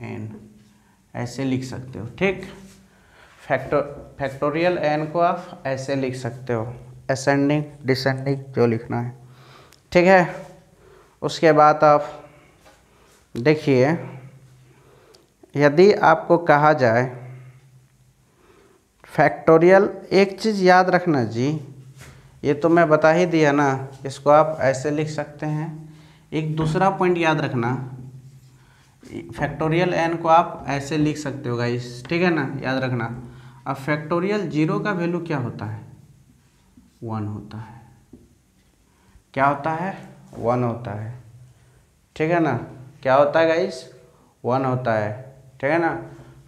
n, ऐसे लिख सकते हो। ठीक, फैक्टोरियल n को आप ऐसे लिख सकते हो, असेंडिंग डिसेंडिंग जो लिखना है। ठीक है, उसके बाद आप देखिए, यदि आपको कहा जाए फैक्टोरियल, एक चीज़ याद रखना जी, ये तो मैं बता ही दिया ना, इसको आप ऐसे लिख सकते हैं। एक दूसरा पॉइंट याद रखना, फैक्टोरियल n को आप ऐसे लिख सकते हो गाइस, ठीक है ना, याद रखना। अब फैक्टोरियल 0 का वैल्यू क्या होता है? 1 होता है। क्या होता है? 1 होता है। ठीक है ना, क्या होता है गाइस? 1 होता है। ठीक है ना,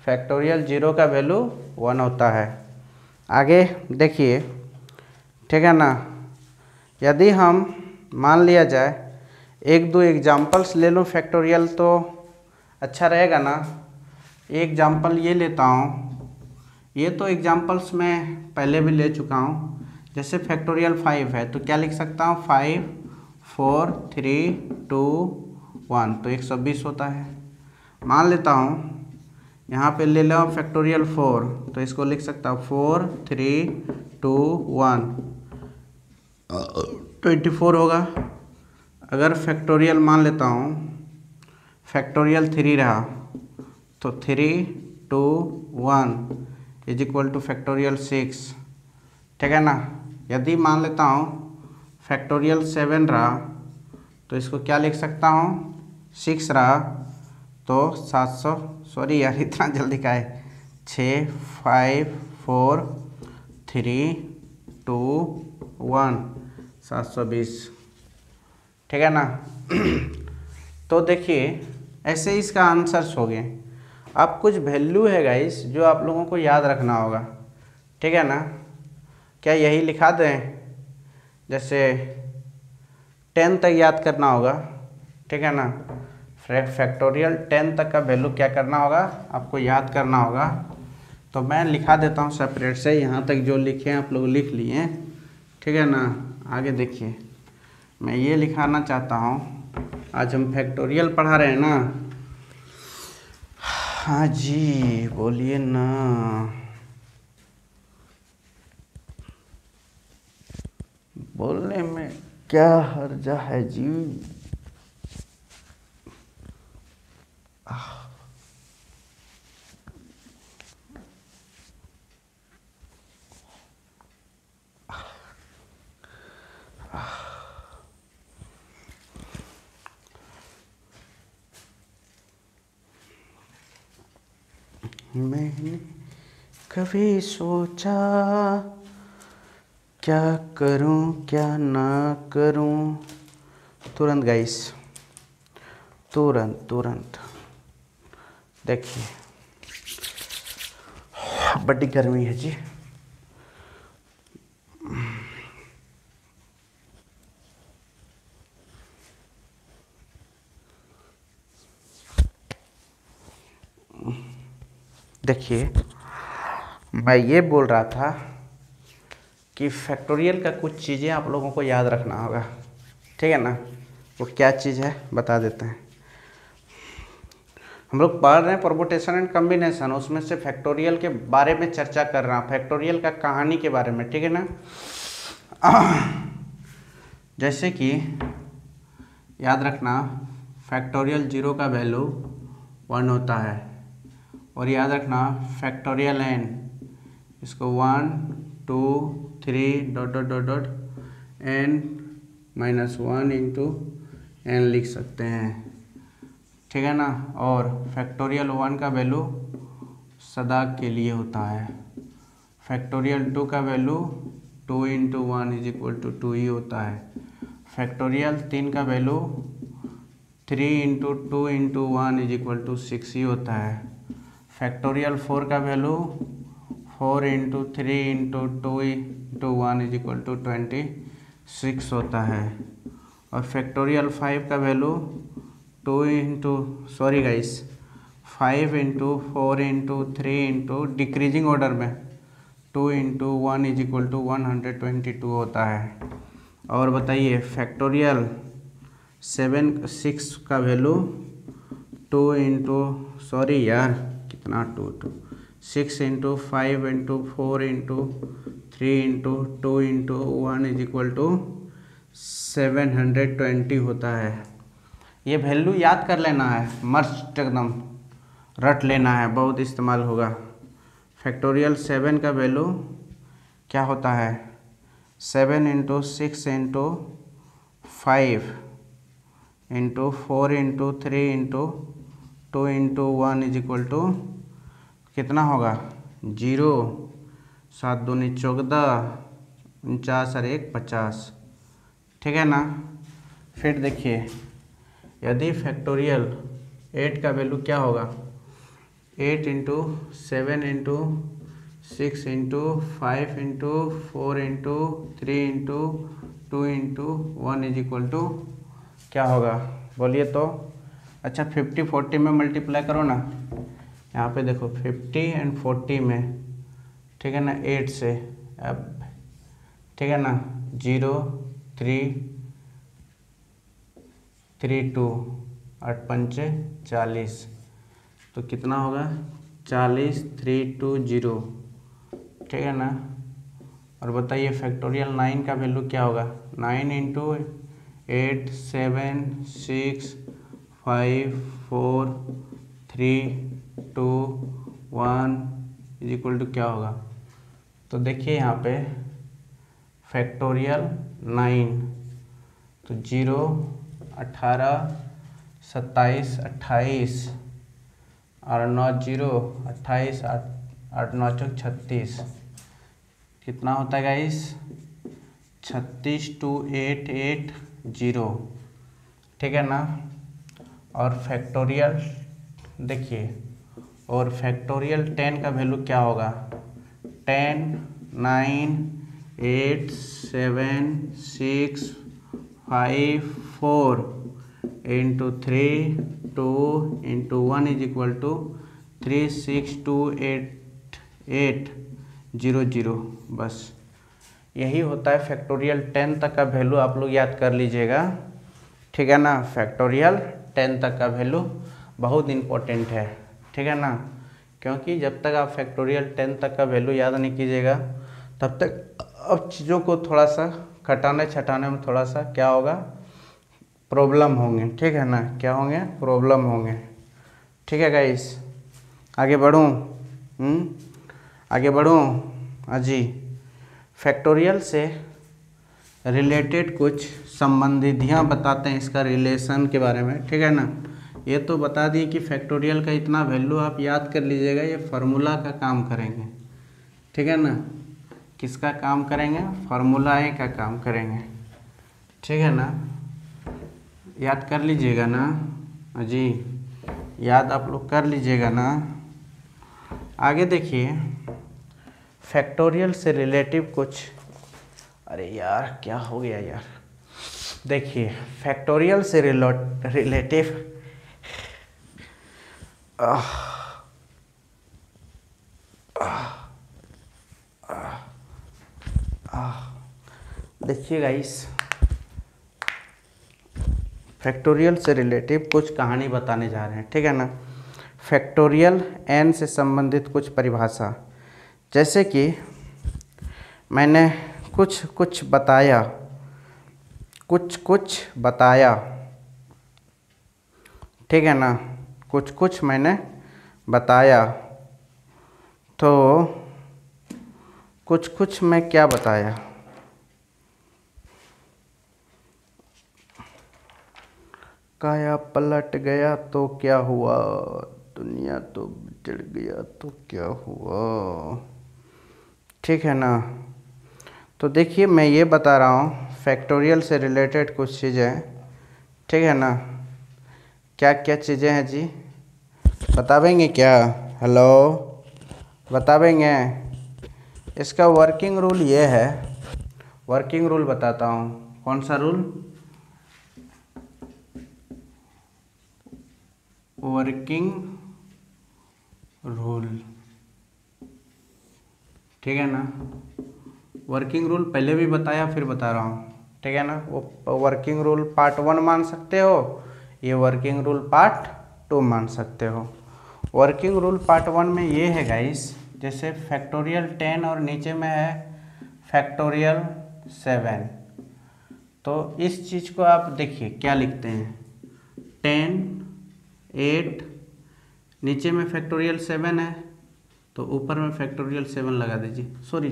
फैक्टोरियल 0 का वैल्यू 1 होता है। आगे देखिए, ठीक है ना, यदि हम मान लिया जाए एक दो एग्जाम्पल्स ले लूँ फैक्टोरियल, तो अच्छा रहेगा ना। एक एग्जाम्पल ये लेता हूँ, ये तो एग्जाम्पल्स मैं पहले भी ले चुका हूँ। जैसे फैक्टोरियल 5 है तो क्या लिख सकता हूँ? 5 4 3 2 1, तो 120 होता है। मान लेता हूँ यहाँ पे ले लो फैक्टोरियल 4, तो इसको लिख सकता हूँ 4 3 2 1, 24 होगा। अगर फैक्टोरियल मान लेता हूँ फैक्टोरियल 3 रहा, तो 3 2 1 इज इक्वल टू फैक्टोरियल 6। ठीक है ना, यदि मान लेता हूँ फैक्टोरियल 7 रहा, तो इसको क्या लिख सकता हूँ? 6 रहा, तो 700, सॉरी यार इतना जल्दी का है, 6 5 4 3 2 1 720। ठीक है ना। तो देखिए, ऐसे इसका आंसर्स हो गए। अब कुछ वैल्यू है गाइस जो आप लोगों को याद रखना होगा। ठीक है ना, क्या यही लिखा दें? जैसे 10 तक याद करना होगा। ठीक है ना, फैक्टोरियल 10 तक का वैल्यू क्या करना होगा? आपको याद करना होगा। तो मैं लिखा देता हूँ सेपरेट से, यहाँ तक जो लिखे हैं आप लोग लिख लिए। ठीक है ना, आगे देखिए, मैं ये लिखाना चाहता हूँ, आज हम फैक्टोरियल पढ़ा रहे हैं ना। हाँ जी, बोलिए ना। बोलने में क्या हर्जा है जी। मैंने कभी सोचा क्या करूं क्या ना करूं। तुरंत गाइस, तुरंत देखिए, बड़ी गर्मी है जी। देखिए, मैं ये बोल रहा था कि फैक्टोरियल का कुछ चीज़ें आप लोगों को याद रखना होगा। ठीक है ना, वो क्या चीज़ है बता देते हैं। हम लोग पढ़ रहे हैं परमुटेशन एंड कम्बिनेशन, उसमें से फैक्टोरियल के बारे में चर्चा कर रहा हूँ, फैक्टोरियल का कहानी के बारे में। ठीक है ना, जैसे कि याद रखना फैक्टोरियल 0 का वैल्यू 1 होता है, और याद रखना फैक्टोरियल n, इसको 1 2 3 dot dot dot dot n-1 into n लिख सकते हैं। ठीक है ना, और फैक्टोरियल 1 का वैल्यू सदा के लिए होता है। फैक्टोरियल 2 का value 2 into 1 is equal to 2 ही होता है। फैक्टोरियल 3 का value 3 into 2 into 1 is equal to 6 ही होता है। फैक्टोरियल 4 का value 4 into 3 into 2 into 1 is equal to 26 होता है। और फैक्टोरियल 5 का value 2 into, sorry guys, 5 into 4 into 3 into decreasing order में 2 इंटू 1 इज इक्वल टू 122 होता है। और बताइए फैक्टोरियल 6 का वैल्यू 2 इंटू सॉरी यार कितना 6 into 5 into 4 into 3 into 2 into 1 is equal to 720 होता है। ये वैल्यू याद कर लेना है, मस्त एकदम रट लेना है, बहुत इस्तेमाल होगा। फैक्टोरियल 7 का वैल्यू क्या होता है 7 into 6 into 5 into 4 into 3 into 2 into 1 is equal to कितना होगा 0, 7 दूनी 14, 49 और 1 50। ठीक है ना। फिर देखिए यदि फैक्टोरियल 8 का वैल्यू क्या होगा 8 into 7 into 6 into 5 into 4 into 3 into 2 into 1 is equal to क्या होगा बोलिए तो। अच्छा 50 40 में मल्टीप्लाई करो ना, यहाँ पे देखो 50 एंड 40 में, ठीक है ना 8 से, अब ठीक है ना 0 3 3 2 8 5 40, तो कितना होगा 40 3 2 0, ठीक है ना। और बताइए फैक्टोरियल 9 का वैल्यू क्या होगा 9 इंटू 8 7 6 5 4 3 2 1 इज इक्वल टू क्या होगा। तो देखिए यहाँ पे फैक्टोरियल 9 तो 0 18 27 28 और 9 0 28 8 9 36, कितना होता है गाइस 36 2 8 8 0, ठीक है ना। और फैक्टोरियल देखिए, और फैक्टोरियल 10 का वैल्यू क्या होगा 10 9 8 7 6 5 4 into 3 2 into 1 is equal to 3 6 2 8 8 0 0। बस यही होता है फैक्टोरियल 10 तक का वैल्यू, आप लोग याद कर लीजिएगा, ठीक है ना। फैक्टोरियल 10 तक का वैल्यू बहुत इम्पोर्टेंट है, ठीक है ना, क्योंकि जब तक आप फैक्टोरियल 10 तक का वैल्यू याद नहीं कीजिएगा तब तक अब चीज़ों को थोड़ा सा घटाने छटाने में थोड़ा सा क्या होगा प्रॉब्लम होंगे, ठीक है ना, क्या होंगे प्रॉब्लम होंगे, ठीक है गाइस। आगे बढ़ूँ आगे बढ़ूँ अजी। फैक्टोरियल से रिलेटेड कुछ संबंधितियाँ बताते हैं इसका रिलेशन के बारे में, ठीक है ना। ये तो बता दिए कि फैक्टोरियल का इतना वैल्यू आप याद कर लीजिएगा, ये फार्मूला का काम करेंगे, ठीक है ना। किसका काम करेंगे फार्मूलाए का काम करेंगे, ठीक है ना। याद कर लीजिएगा ना जी, याद आप लोग कर लीजिएगा ना। आगे देखिए फैक्टोरियल से रिलेटिव कुछ, अरे यार क्या हो गया यार, देखिए फैक्टोरियल से रिलेटिव देखिए गाइस फैक्टोरियल से रिलेटिव कुछ कहानी बताने जा रहे हैं, ठीक है ना। फैक्टोरियल n से संबंधित कुछ परिभाषा, जैसे कि मैंने कुछ कुछ बताया ठीक है ना, कुछ कुछ मैंने बताया, तो कुछ कुछ मैं क्या बताया काया पलट गया तो क्या हुआ, दुनिया तो बिगड़ गया तो क्या हुआ, ठीक है ना। तो देखिए मैं ये बता रहा हूँ फैक्टोरियल से रिलेटेड कुछ चीज़ें, ठीक है ना। क्या क्या चीज़ें हैं जी बतावेंगे क्या, हेलो बतावेंगे। इसका वर्किंग रूल ये है, वर्किंग रूल बताता हूँ। कौन सा रूल, वर्किंग रूल, ठीक है ना। वर्किंग रूल पहले भी बताया फिर बता रहा हूँ, ठीक है ना। वो वर्किंग रूल पार्ट 1 मान सकते हो, ये वर्किंग रूल पार्ट 2 मान सकते हो। वर्किंग रूल पार्ट 1 में ये है गाइस, जैसे फैक्टोरियल 10 और नीचे में है फैक्टोरियल 7, तो इस चीज़ को आप देखिए क्या लिखते हैं, 10 8, नीचे में फैक्टोरियल 7 है तो ऊपर में फैक्टोरियल 7 लगा दीजिए, सॉरी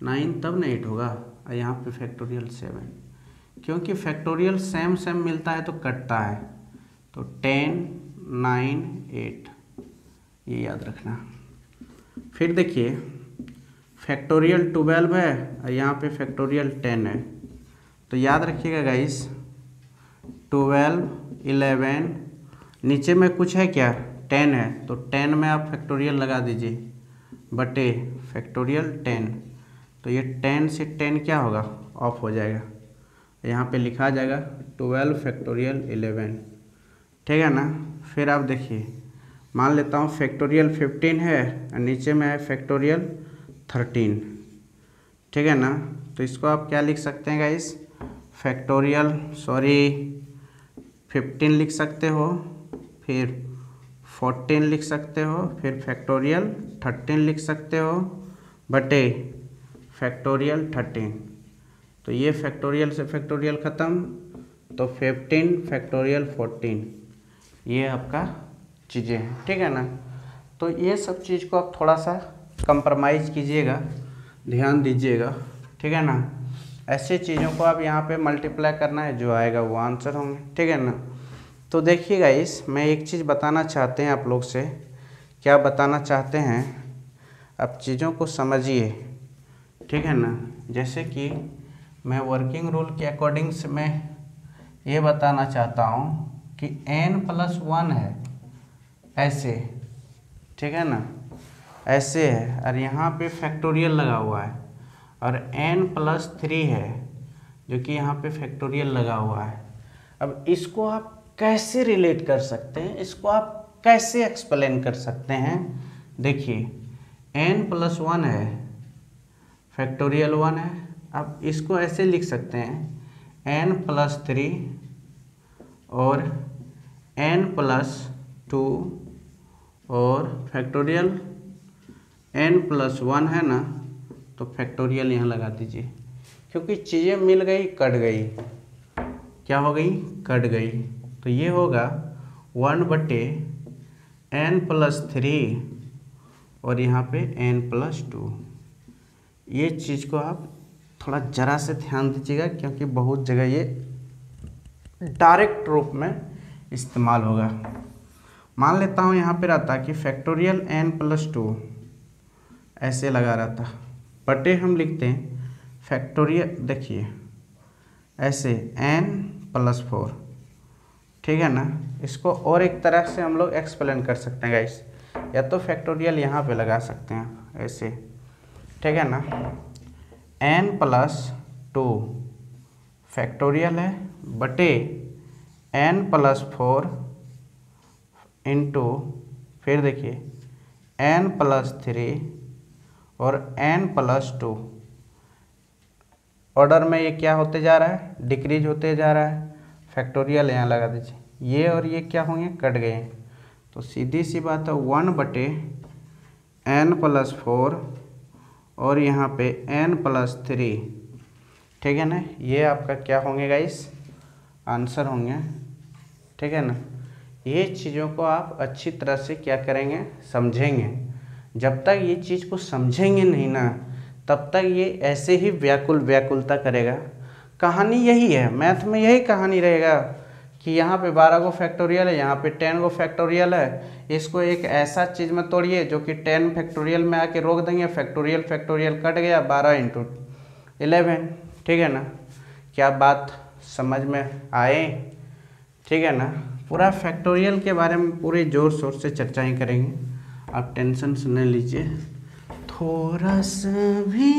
9 तब ना 8 होगा, और यहाँ पे फैक्टोरियल 7, क्योंकि फैक्टोरियल सेम मिलता है तो कटता है, तो 10 9 8, ये याद रखना। फिर देखिए फैक्टोरियल 12 है और यहाँ पे फैक्टोरियल 10 है, तो याद रखिएगा गाइस 12 11, नीचे में कुछ है क्या 10 है, तो 10 में आप फैक्टोरियल लगा दीजिए बटे फैक्टोरियल 10, तो ये 10 से 10 क्या होगा ऑफ हो जाएगा, यहाँ पे लिखा आ जाएगा 12 फैक्टोरियल 11, ठीक है ना। फिर आप देखिए मान लेता हूँ फैक्टोरियल 15 है और नीचे में है फैक्टोरियल 13, ठीक है ना। तो इसको आप क्या लिख सकते हैं गाइस, फैक्टोरियल 15 लिख सकते हो, फिर 14 लिख सकते हो, फिर फैक्टोरियल 13 लिख सकते हो बटे फैक्टोरियल 13, तो ये फैक्टोरियल से फैक्टोरियल ख़त्म, तो 15 फैक्टोरियल 14, ये आपका चीज़ें हैं, ठीक है ना। तो ये सब चीज़ को आप थोड़ा सा कंप्रोमाइज़ कीजिएगा, ध्यान दीजिएगा, ठीक है ना। ऐसे चीज़ों को आप यहाँ पे मल्टीप्लाई करना है, जो आएगा वो आंसर होंगे, ठीक है ना। तो देखिए गाइस मैं एक चीज़ बताना चाहते हैं आप लोग से, क्या बताना चाहते हैं, आप चीज़ों को समझिए, ठीक है ना। जैसे कि मैं वर्किंग रूल के अकॉर्डिंग से मैं ये बताना चाहता हूँ कि n+1 है ऐसे, ठीक है ना, ऐसे है और यहाँ पे फैक्टोरियल लगा हुआ है, और n+3 है जो कि यहाँ पे फैक्टोरियल लगा हुआ है। अब इसको आप कैसे रिलेट कर सकते हैं, इसको आप कैसे एक्सप्लेन कर सकते हैं, देखिए n+1 है फैक्टोरियल 1 है, अब इसको ऐसे लिख सकते हैं n+3 और n+2 और फैक्टोरियल n+1 है ना, तो फैक्टोरियल यहाँ लगा दीजिए, क्योंकि चीज़ें मिल गई कट गई, क्या हो गई कट गई, तो ये होगा 1/n+3 और यहाँ पे n+2। ये चीज़ को आप थोड़ा ज़रा से ध्यान दीजिएगा, क्योंकि बहुत जगह ये डायरेक्ट रूप में इस्तेमाल होगा। मान लेता हूँ यहाँ पे रहता कि फैक्टोरियल n+2 ऐसे लगा रहता, बटे हम लिखते हैं फैक्टोरियल, देखिए ऐसे n+4, ठीक है ना। इसको और एक तरह से हम लोग एक्सप्लेन कर सकते हैं गाइस, या तो फैक्टोरियल यहाँ पे लगा सकते हैं ऐसे, ठीक है ना। n+2 फैक्टोरियल है बटे n+4 इंटू, फिर देखिए n+3 और n+2, ऑर्डर में ये क्या होते जा रहा है, डिक्रीज होते जा रहा है, फैक्टोरियल यहाँ लगा दीजिए, ये और ये क्या होंगे कट गए, तो सीधी सी बात है 1/n+4 और यहाँ पे n+3, ठीक है ना, ये आपका क्या होंगे गाइस आंसर होंगे, ठीक है ना। ये चीज़ों को आप अच्छी तरह से क्या करेंगे समझेंगे, जब तक ये चीज़ को समझेंगे नहीं ना तब तक ये ऐसे ही व्याकुलता करेगा। कहानी यही है, मैथ में यही कहानी रहेगा कि यहाँ पे 12 को फैक्टोरियल है, यहाँ पे 10 को फैक्टोरियल है, इसको एक ऐसा चीज़ में तोड़िए जो कि 10 फैक्टोरियल में आके रोक देंगे, फैक्टोरियल कट गया 12 × 11, ठीक है ना। क्या बात समझ में आए, ठीक है ना। पूरा फैक्टोरियल के बारे में पूरे ज़ोर शोर से चर्चा ही करेंगे, आप टेंशन न लीजिए, थोड़ा सा भी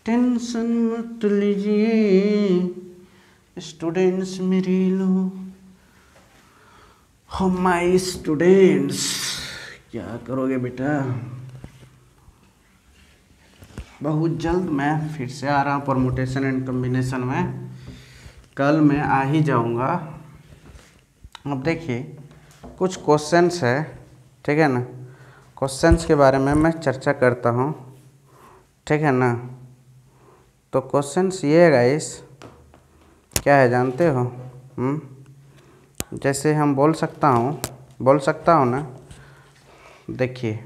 टेंशन मत लीजिए स्टूडेंट्स मेरे लो, हो माय स्टूडेंट्स। क्या करोगे बेटा? बहुत जल्द मैं फिर से आ रहा हूँ परमुटेशन एंड कॉम्बिनेशन में। कल मैं आ ही जाऊँगा। अब देखिए कुछ क्वेश्चंस है, ठीक है ना। क्वेश्चंस के बारे में मैं चर्चा करता हूँ, ठीक है ना। तो क्वेश्चंस ये है गाइस, क्या है जानते हो? जैसे हम बोल सकता हूँ ना। देखिए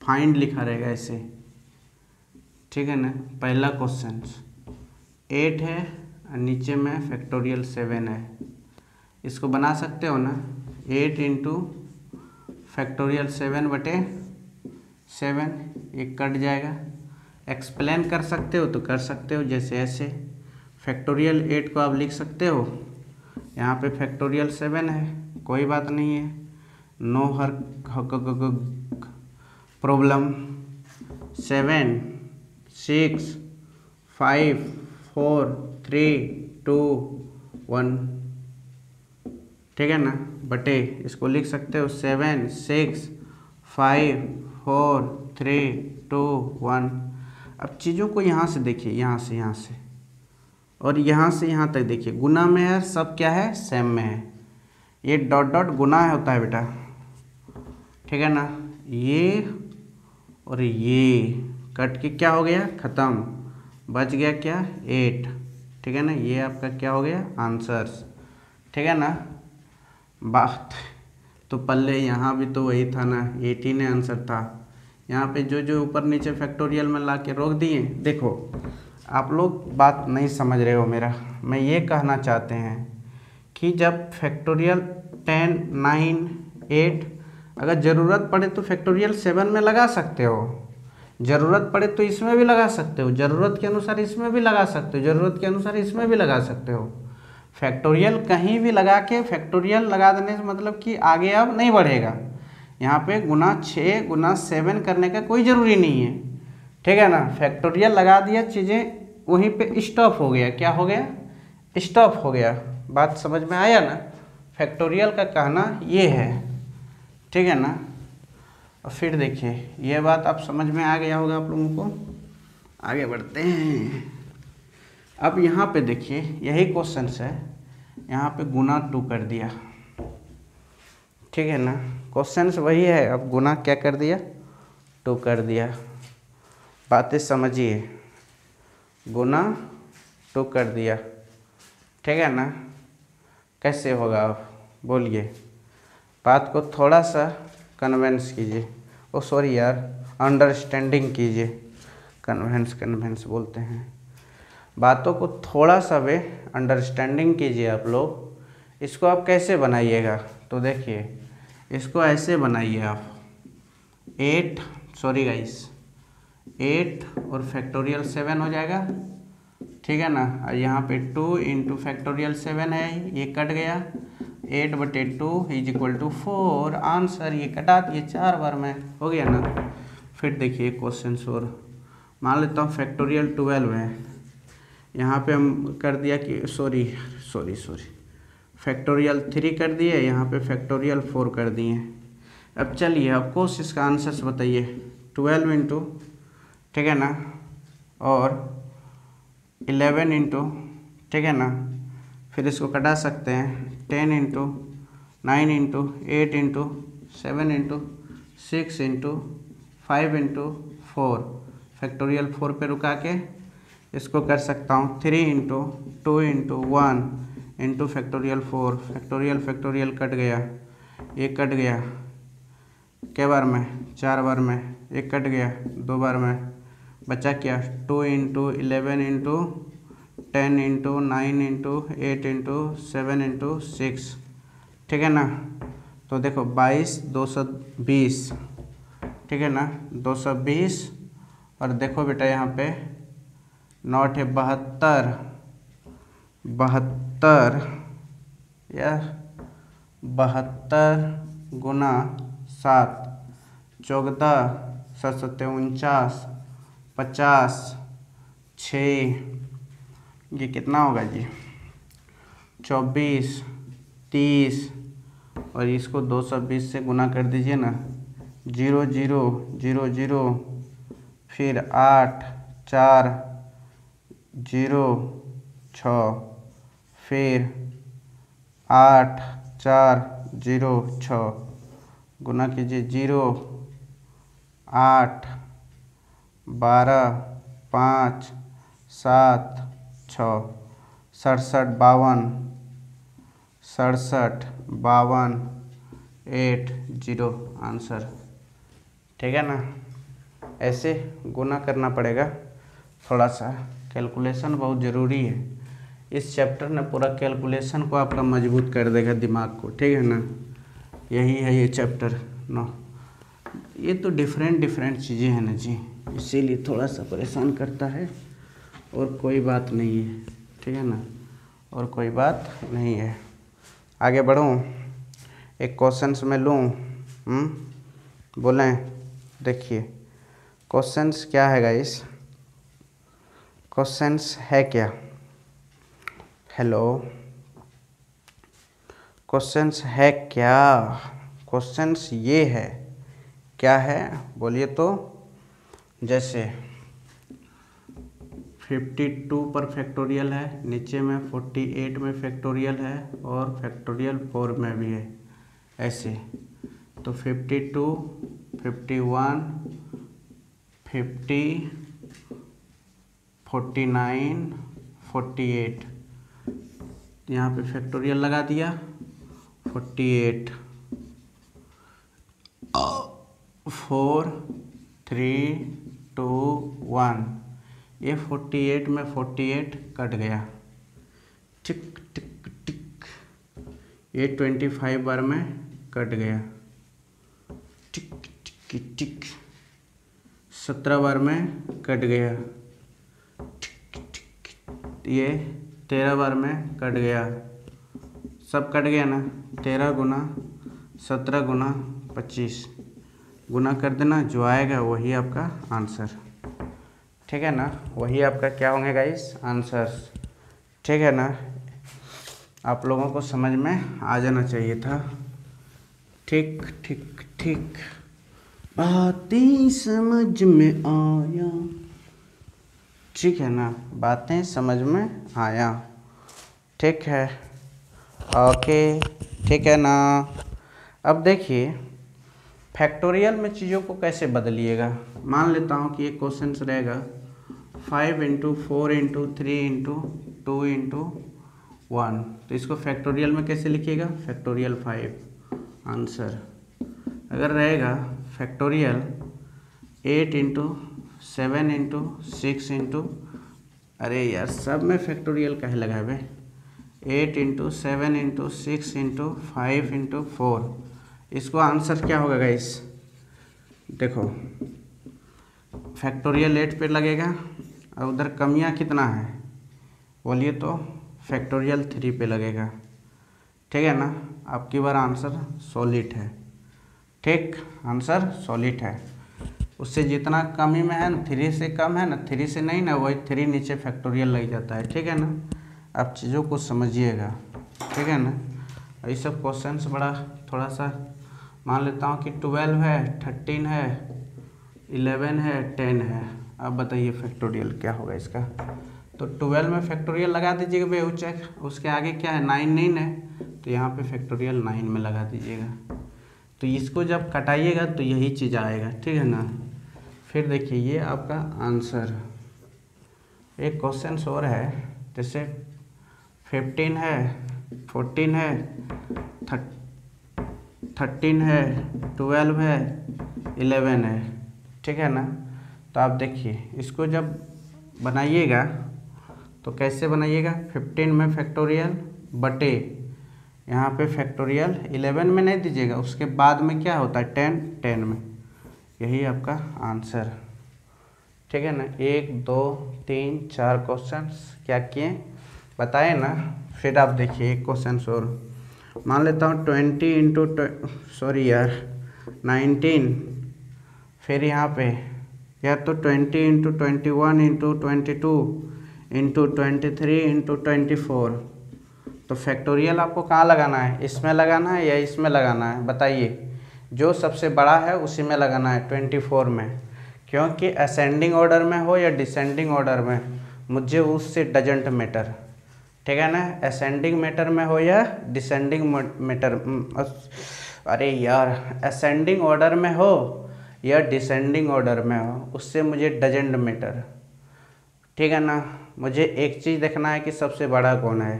फाइंड लिखा रहेगा ऐसे, ठीक है ना। पहला क्वेश्चन 8 है और नीचे में फैक्टोरियल 7 है। इसको बना सकते हो ना, 8 इंटू फैक्टोरियल 7/7, ये कट जाएगा। एक्सप्लेन कर सकते हो तो कर सकते हो, जैसे ऐसे फैक्टोरियल 8 को आप लिख सकते हो, यहाँ पे फैक्टोरियल 7 है, कोई बात नहीं है, नो हर प्रॉब्लम। 7 6 5 4 3 2 1, ठीक है ना। बटे इसको लिख सकते हो 7 6 5 4 3 2 1। अब चीज़ों को यहाँ से देखिए, यहाँ से और यहाँ से यहाँ तक देखिए, गुना में है, सब क्या है, सेम में है। ये डॉट डॉट गुना होता है बेटा, ठीक है ना। ये और ये कट के क्या हो गया, ख़त्म, बच गया क्या, 8, ठीक है ना। ये आपका क्या हो गया, आंसर्स, ठीक है ना। बात तो पल्ले यहाँ भी तो वही था ना, 18 आंसर था। यहाँ पे जो जो ऊपर नीचे फैक्टोरियल में ला के रोक दिए। देखो आप लोग बात नहीं समझ रहे हो मेरा। मैं ये कहना चाहते हैं कि जब फैक्टोरियल 10 9 8, अगर ज़रूरत पड़े तो फैक्टोरियल 7 में लगा सकते हो, ज़रूरत पड़े तो इसमें भी लगा सकते हो, ज़रूरत के अनुसार इसमें भी लगा सकते हो, ज़रूरत के अनुसार इसमें भी लगा सकते हो। फैक्टोरियल कहीं भी लगा के फैक्टोरियल लगा देने से मतलब कि आगे अब नहीं बढ़ेगा। यहाँ पे गुना 6 गुना 7 करने का कोई ज़रूरी नहीं है, ठीक है ना। फैक्टोरियल लगा दिया, चीज़ें वहीं पे स्टॉप हो गया। क्या हो गया, स्टॉप हो गया। बात समझ में आया ना। फैक्टोरियल का कहना ये है, ठीक है ना। और फिर देखिए ये बात आप समझ में आ गया होगा आप लोगों को। आगे बढ़ते हैं। अब यहाँ पे देखिए यही क्वेश्चन है, यहाँ पे गुना 2 कर दिया, ठीक है ना। क्वेश्चन वही है, अब गुना क्या कर दिया, 2 कर दिया। बातें समझिए, गुना 2 कर दिया, ठीक है ना। कैसे होगा अब बोलिए, बात को थोड़ा सा कन्वेंस कीजिए, ओ सॉरी यार, अंडरस्टैंडिंग कीजिए। कन्वेंस बोलते हैं। बातों को थोड़ा सा वे अंडरस्टैंडिंग कीजिए आप लोग। इसको आप कैसे बनाइएगा, तो देखिए इसको ऐसे बनाइए आप, 8 और फैक्टोरियल 7 हो जाएगा, ठीक है ना। और यहाँ पे 2 इंटू फैक्टोरियल 7 है, ये कट गया, 8/2 = 4। आंसर ये कटा दिए 4 बार में, हो गया ना। फिर देखिए क्वेश्चन और मान लेता हूँ फैक्टोरियल 12 है, यहाँ पे हम कर दिया कि सॉरी फैक्टोरियल 3 कर दिए, यहाँ पे फैक्टोरियल 4 कर दिए। अब चलिए अब कोशिश का आंसर्स बताइए। 12 इंटू, ठीक है ना, और 11 इंटू, ठीक है ना। फिर इसको कटा सकते हैं, 10 into 9 into 8 into 7 into 6 into 5 into 4, factorial 4 पे रुका के इसको कर सकता हूँ 3 into 2 into 1 into factorial 4। Factorial cut गया, ये कट गया कै बार में, 4 बार में, एक कट गया 2 बार में, बचा क्या, 2 into 11 into 10 into 9 into 8 into 7 into 6, ठीक है ना। तो देखो 22 220, ठीक है ना, 220। और देखो बेटा यहाँ पे नॉट है 72 या 72 गुना 7, 14 7 49 50 6, ये कितना होगा जी, 24 30 और इसको 220 से गुना कर दीजिए ना। 0 0 0 0, फिर 8 4 0 6, फिर 8 4 0 6, गुना कीजिए 0 8 12 5 7 6, 67 52 8 0 आंसर। ठीक है ना। ऐसे गुना करना पड़ेगा, थोड़ा सा कैलकुलेशन बहुत ज़रूरी है। इस चैप्टर ने पूरा कैलकुलेशन को आपका मजबूत कर देगा, दिमाग को। ठीक है ना। यही है ये चैप्टर 9। ये तो डिफरेंट चीज़ें हैं ना जी, इसीलिए थोड़ा सा परेशान करता है, और कोई बात नहीं है। ठीक है ना, और कोई बात नहीं है। आगे बढ़ूँ, एक क्वेश्चंस में लूँ। बोलें, देखिए क्वेश्चंस क्या है गाइस, क्वेश्चंस है क्या? हेलो, क्वेश्चंस है क्या? क्वेश्चंस ये है, क्या है बोलिए तो। जैसे 52 पर फैक्टोरियल है, नीचे में 48 में फैक्टोरियल है, और फैक्टोरियल 4 में भी है। ऐसे तो 52 51 50 49 48, यहाँ पे फैक्टोरियल लगा दिया। 48 4 3 2 1, ये 48 में 48 कट गया, टिक टिक टिक। ये 25 बार में कट गया, टिक टिक टिक। 17 बार में कट गया, टिक टिक। ये 13 बार में कट गया, सब कट गया ना। 13 गुना 17 गुना 25 गुना कर देना, जो आएगा वही आपका आंसर। ठीक है ना, वही आपका क्या होंगे गाइस, आंसर्स। ठीक है ना, आप लोगों को समझ में आ जाना चाहिए था। ठीक ठीक ठीक, बातें समझ में आया। ठीक है ना, बातें समझ में आया। ठीक है, ओके। ठीक है ना। अब देखिए फैक्टोरियल में चीज़ों को कैसे बदलिएगा। मान लेता हूँ कि एक क्वेश्चन रहेगा 5 × 4 × 3 × 2 × 1, तो इसको फैक्टोरियल में कैसे लिखिएगा, फैक्टोरियल 5 आंसर। अगर रहेगा फैक्टोरियल 8 × 7 × 6 × अरे यार सब में फैक्टोरियल काहे लगा है 8 × 7 × 6 × 5 × 4, इसको आंसर क्या होगा गाइस। देखो फैक्टोरियल 8 पे लगेगा, और उधर कमियां कितना है बोलिए तो, फैक्टोरियल 3 पे लगेगा। ठीक है ना, आपकी बार आंसर सॉलिड है। ठीक, आंसर सॉलिड है। उससे जितना कमी में है ना, 3 से कम है ना, 3 से नहीं ना, वही 3 नीचे फैक्टोरियल लग जाता है। ठीक है ना, आप चीज़ों को समझिएगा। ठीक है ना, ये सब क्वेश्चंस बड़ा थोड़ा सा, मान लेता हूँ कि 12 है, 13 है, 11 है, 10 है। अब बताइए फैक्टोरियल क्या होगा इसका। तो 12 में फैक्टोरियल लगा दीजिएगा बेउचक, उसके आगे क्या है 9 9 है, तो यहाँ पे फैक्टोरियल 9 में लगा दीजिएगा। तो इसको जब कटाइएगा तो यही चीज़ आएगा। ठीक है ना। फिर देखिए ये आपका आंसर। एक क्वेश्चन और है, जैसे 15 है, 14 है, 13 है, 12 है, 11 है। ठीक है ना। तो आप देखिए इसको जब बनाइएगा तो कैसे बनाइएगा, 15 में फैक्टोरियल बटे यहाँ पे फैक्टोरियल 11 में नहीं दीजिएगा, उसके बाद में क्या होता है 10 10 में, यही आपका आंसर। ठीक है ना। 1 2 3 4 क्वेश्चंस क्या किए बताए ना। फिर आप देखिए एक क्वेश्चन और मान लेता हूँ 20 × सॉरी यार 19, फिर यहाँ पे या तो 20 × 21 × 22 × 23 × 24, तो फैक्टोरियल आपको कहाँ लगाना है, इसमें लगाना है या इसमें लगाना है, बताइए। जो सबसे बड़ा है उसी में लगाना है 24 में, क्योंकि असेंडिंग ऑर्डर में हो या डिसेंडिंग ऑर्डर में मुझे उससे डजेंट मैटर, ठीक है ना। असेंडिंग मैटर में हो या डिसेंडिंग मैटर, अरे यार, असेंडिंग ऑर्डर में हो या डिसेंडिंग ऑर्डर में हो, उससे मुझे डजेंट मैटर, ठीक है ना। मुझे एक चीज़ देखना है कि सबसे बड़ा कौन है।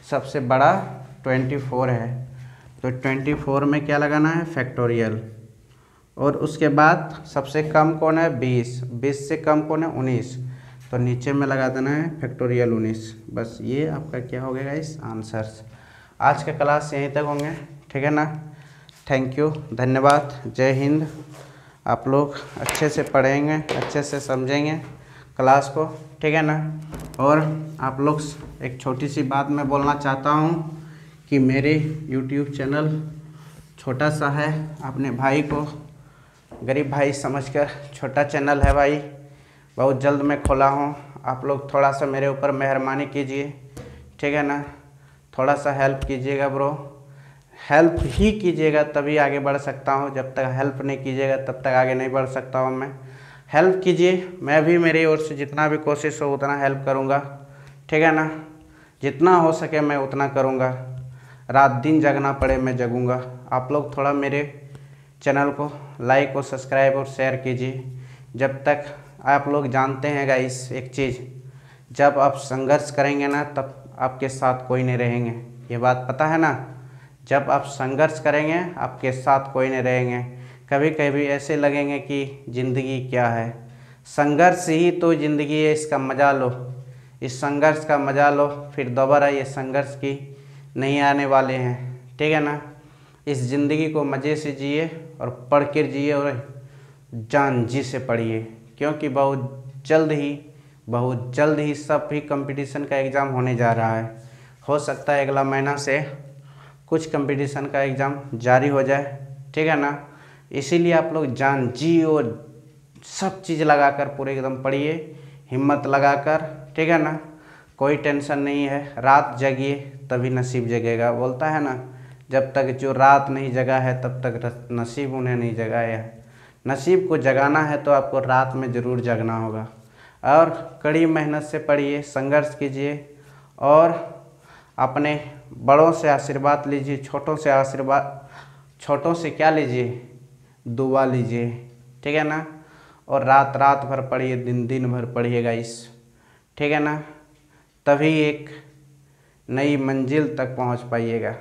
सबसे बड़ा 24 है, तो 24 में क्या लगाना है, फैक्टोरियल। और उसके बाद सबसे कम कौन है, 20, 20 से कम कौन है, 19, तो नीचे में लगा देना है फैक्टोरियल 19। बस ये आपका क्या हो गया इस आंसर्स। आज का क्लास यहीं तक होंगे, ठीक है ना। थैंक यू, धन्यवाद, जय हिंद। आप लोग अच्छे से पढ़ेंगे, अच्छे से समझेंगे क्लास को, ठीक है ना। और आप लोग एक छोटी सी बात मैं बोलना चाहता हूँ कि मेरे YouTube चैनल छोटा सा है, अपने भाई को गरीब भाई समझकर, छोटा चैनल है भाई, बहुत जल्द मैं खोला हूँ। आप लोग थोड़ा सा मेरे ऊपर मेहरबानी कीजिए, ठीक है ना। थोड़ा सा हेल्प कीजिएगा ब्रो, हेल्प ही कीजिएगा तभी आगे बढ़ सकता हूँ। जब तक हेल्प नहीं कीजिएगा तब तक आगे नहीं बढ़ सकता हूँ मैं। हेल्प कीजिए, मैं भी मेरी ओर से जितना भी कोशिश हो उतना हेल्प करूँगा, ठीक है ना। जितना हो सके मैं उतना करूँगा, रात दिन जगना पड़े मैं जगूँगा। आप लोग थोड़ा मेरे चैनल को लाइक और सब्सक्राइब और शेयर कीजिए। जब तक आप लोग जानते हैं गाइस एक चीज़, जब आप संघर्ष करेंगे ना तब आपके साथ कोई नहीं रहेंगे, ये बात पता है ना। जब आप संघर्ष करेंगे आपके साथ कोई नहीं रहेंगे। कभी कभी ऐसे लगेंगे कि ज़िंदगी क्या है, संघर्ष ही तो ज़िंदगी है, इसका मज़ा लो, इस संघर्ष का मज़ा लो, फिर दोबारा ये संघर्ष की नहीं आने वाले हैं, ठीक है ना। इस ज़िंदगी को मज़े से जिए और पढ़ कर जिए और जान जी से पढ़िए, क्योंकि बहुत जल्द ही सब भी कंपटीशन का एग्ज़ाम होने जा रहा है। हो सकता है अगला महीना से कुछ कंपटीशन का एग्ज़ाम जारी हो जाए, ठीक है ना। इसीलिए आप लोग जान जी और सब चीज़ लगाकर पूरे एकदम पढ़िए, हिम्मत लगाकर, ठीक है ना। कोई टेंशन नहीं है, रात जगिए तभी नसीब जगेगा, बोलता है ना। जब तक जो रात नहीं जगा है तब तक नसीब उन्हें नहीं जगाया है। नसीब को जगाना है तो आपको रात में ज़रूर जगना होगा। और कड़ी मेहनत से पढ़िए, संघर्ष कीजिए और अपने बड़ों से आशीर्वाद लीजिए, छोटों से क्या लीजिए, दुआ लीजिए, ठीक है ना। और रात भर पढ़िए, दिन भर पढ़िएगा इस, ठीक है ना। तभी एक नई मंजिल तक पहुंच पाइएगा।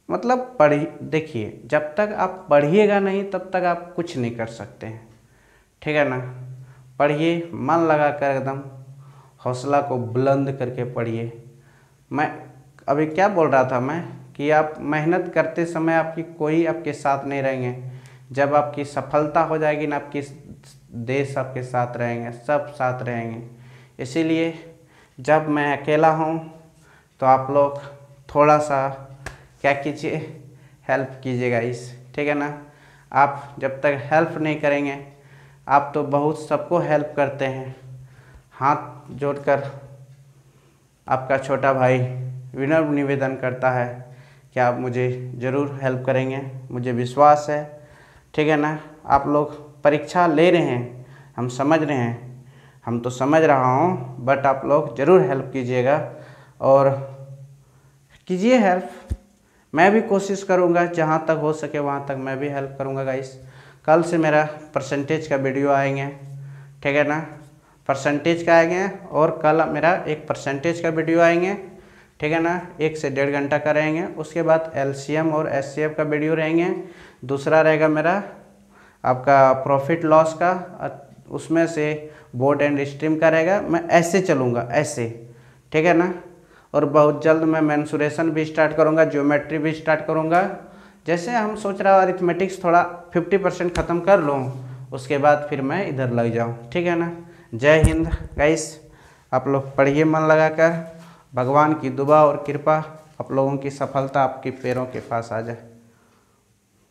मतलब देखिए, जब तक आप पढ़िएगा नहीं तब तक आप कुछ नहीं कर सकते हैं, ठीक है ना। पढ़िए, मन लगा कर एकदम हौसला को बुलंद करके पढ़िए। मैं अभी क्या बोल रहा था मैं कि आप मेहनत करते समय कोई आपके साथ नहीं रहेंगे। जब आपकी सफलता हो जाएगी ना, आपकी देश आपके साथ रहेंगे, सब साथ रहेंगे। इसीलिए जब मैं अकेला हूँ तो आप लोग थोड़ा सा क्या कीजिए, हेल्प कीजिएगा इस, ठीक है ना। आप जब तक हेल्प नहीं करेंगे, आप तो बहुत सबको हेल्प करते हैं, हाथ जोड़कर आपका छोटा भाई विनम्र निवेदन करता है कि आप मुझे ज़रूर हेल्प करेंगे, मुझे विश्वास है, ठीक है ना। आप लोग परीक्षा ले रहे हैं, हम समझ रहे हैं, हम तो समझ रहा हूँ, बट आप लोग ज़रूर हेल्प कीजिएगा और कीजिए हेल्प। मैं भी कोशिश करूँगा, जहाँ तक हो सके वहाँ तक मैं भी हेल्प करूँगा गाइस। कल से मेरा परसेंटेज का वीडियो आएंगे, ठीक है ना, परसेंटेज का आएंगे। और कल मेरा एक परसेंटेज का वीडियो आएंगे, ठीक है ना, 1 से 1.5 घंटा का रहेंगे। उसके बाद LCM और SCF का वीडियो रहेंगे। दूसरा रहेगा मेरा आपका प्रॉफिट लॉस का, उसमें से बोर्ड एंड स्ट्रीम का रहेगा। मैं ऐसे चलूँगा, ऐसे, ठीक है ना। और बहुत जल्द मैं मेंसुरेशन भी स्टार्ट करूँगा, ज्योमेट्री भी स्टार्ट करूँगा। जैसे हम सोच रहा हूँ अरिथमेटिक्स थोड़ा 50% ख़त्म कर लूँ, उसके बाद फिर मैं इधर लग जाऊँ, ठीक है ना। जय हिंद गाइस, आप लोग पढ़िए मन लगाकर। भगवान की दुआ और कृपा, आप लोगों की सफलता आपके पैरों के पास आ जाए।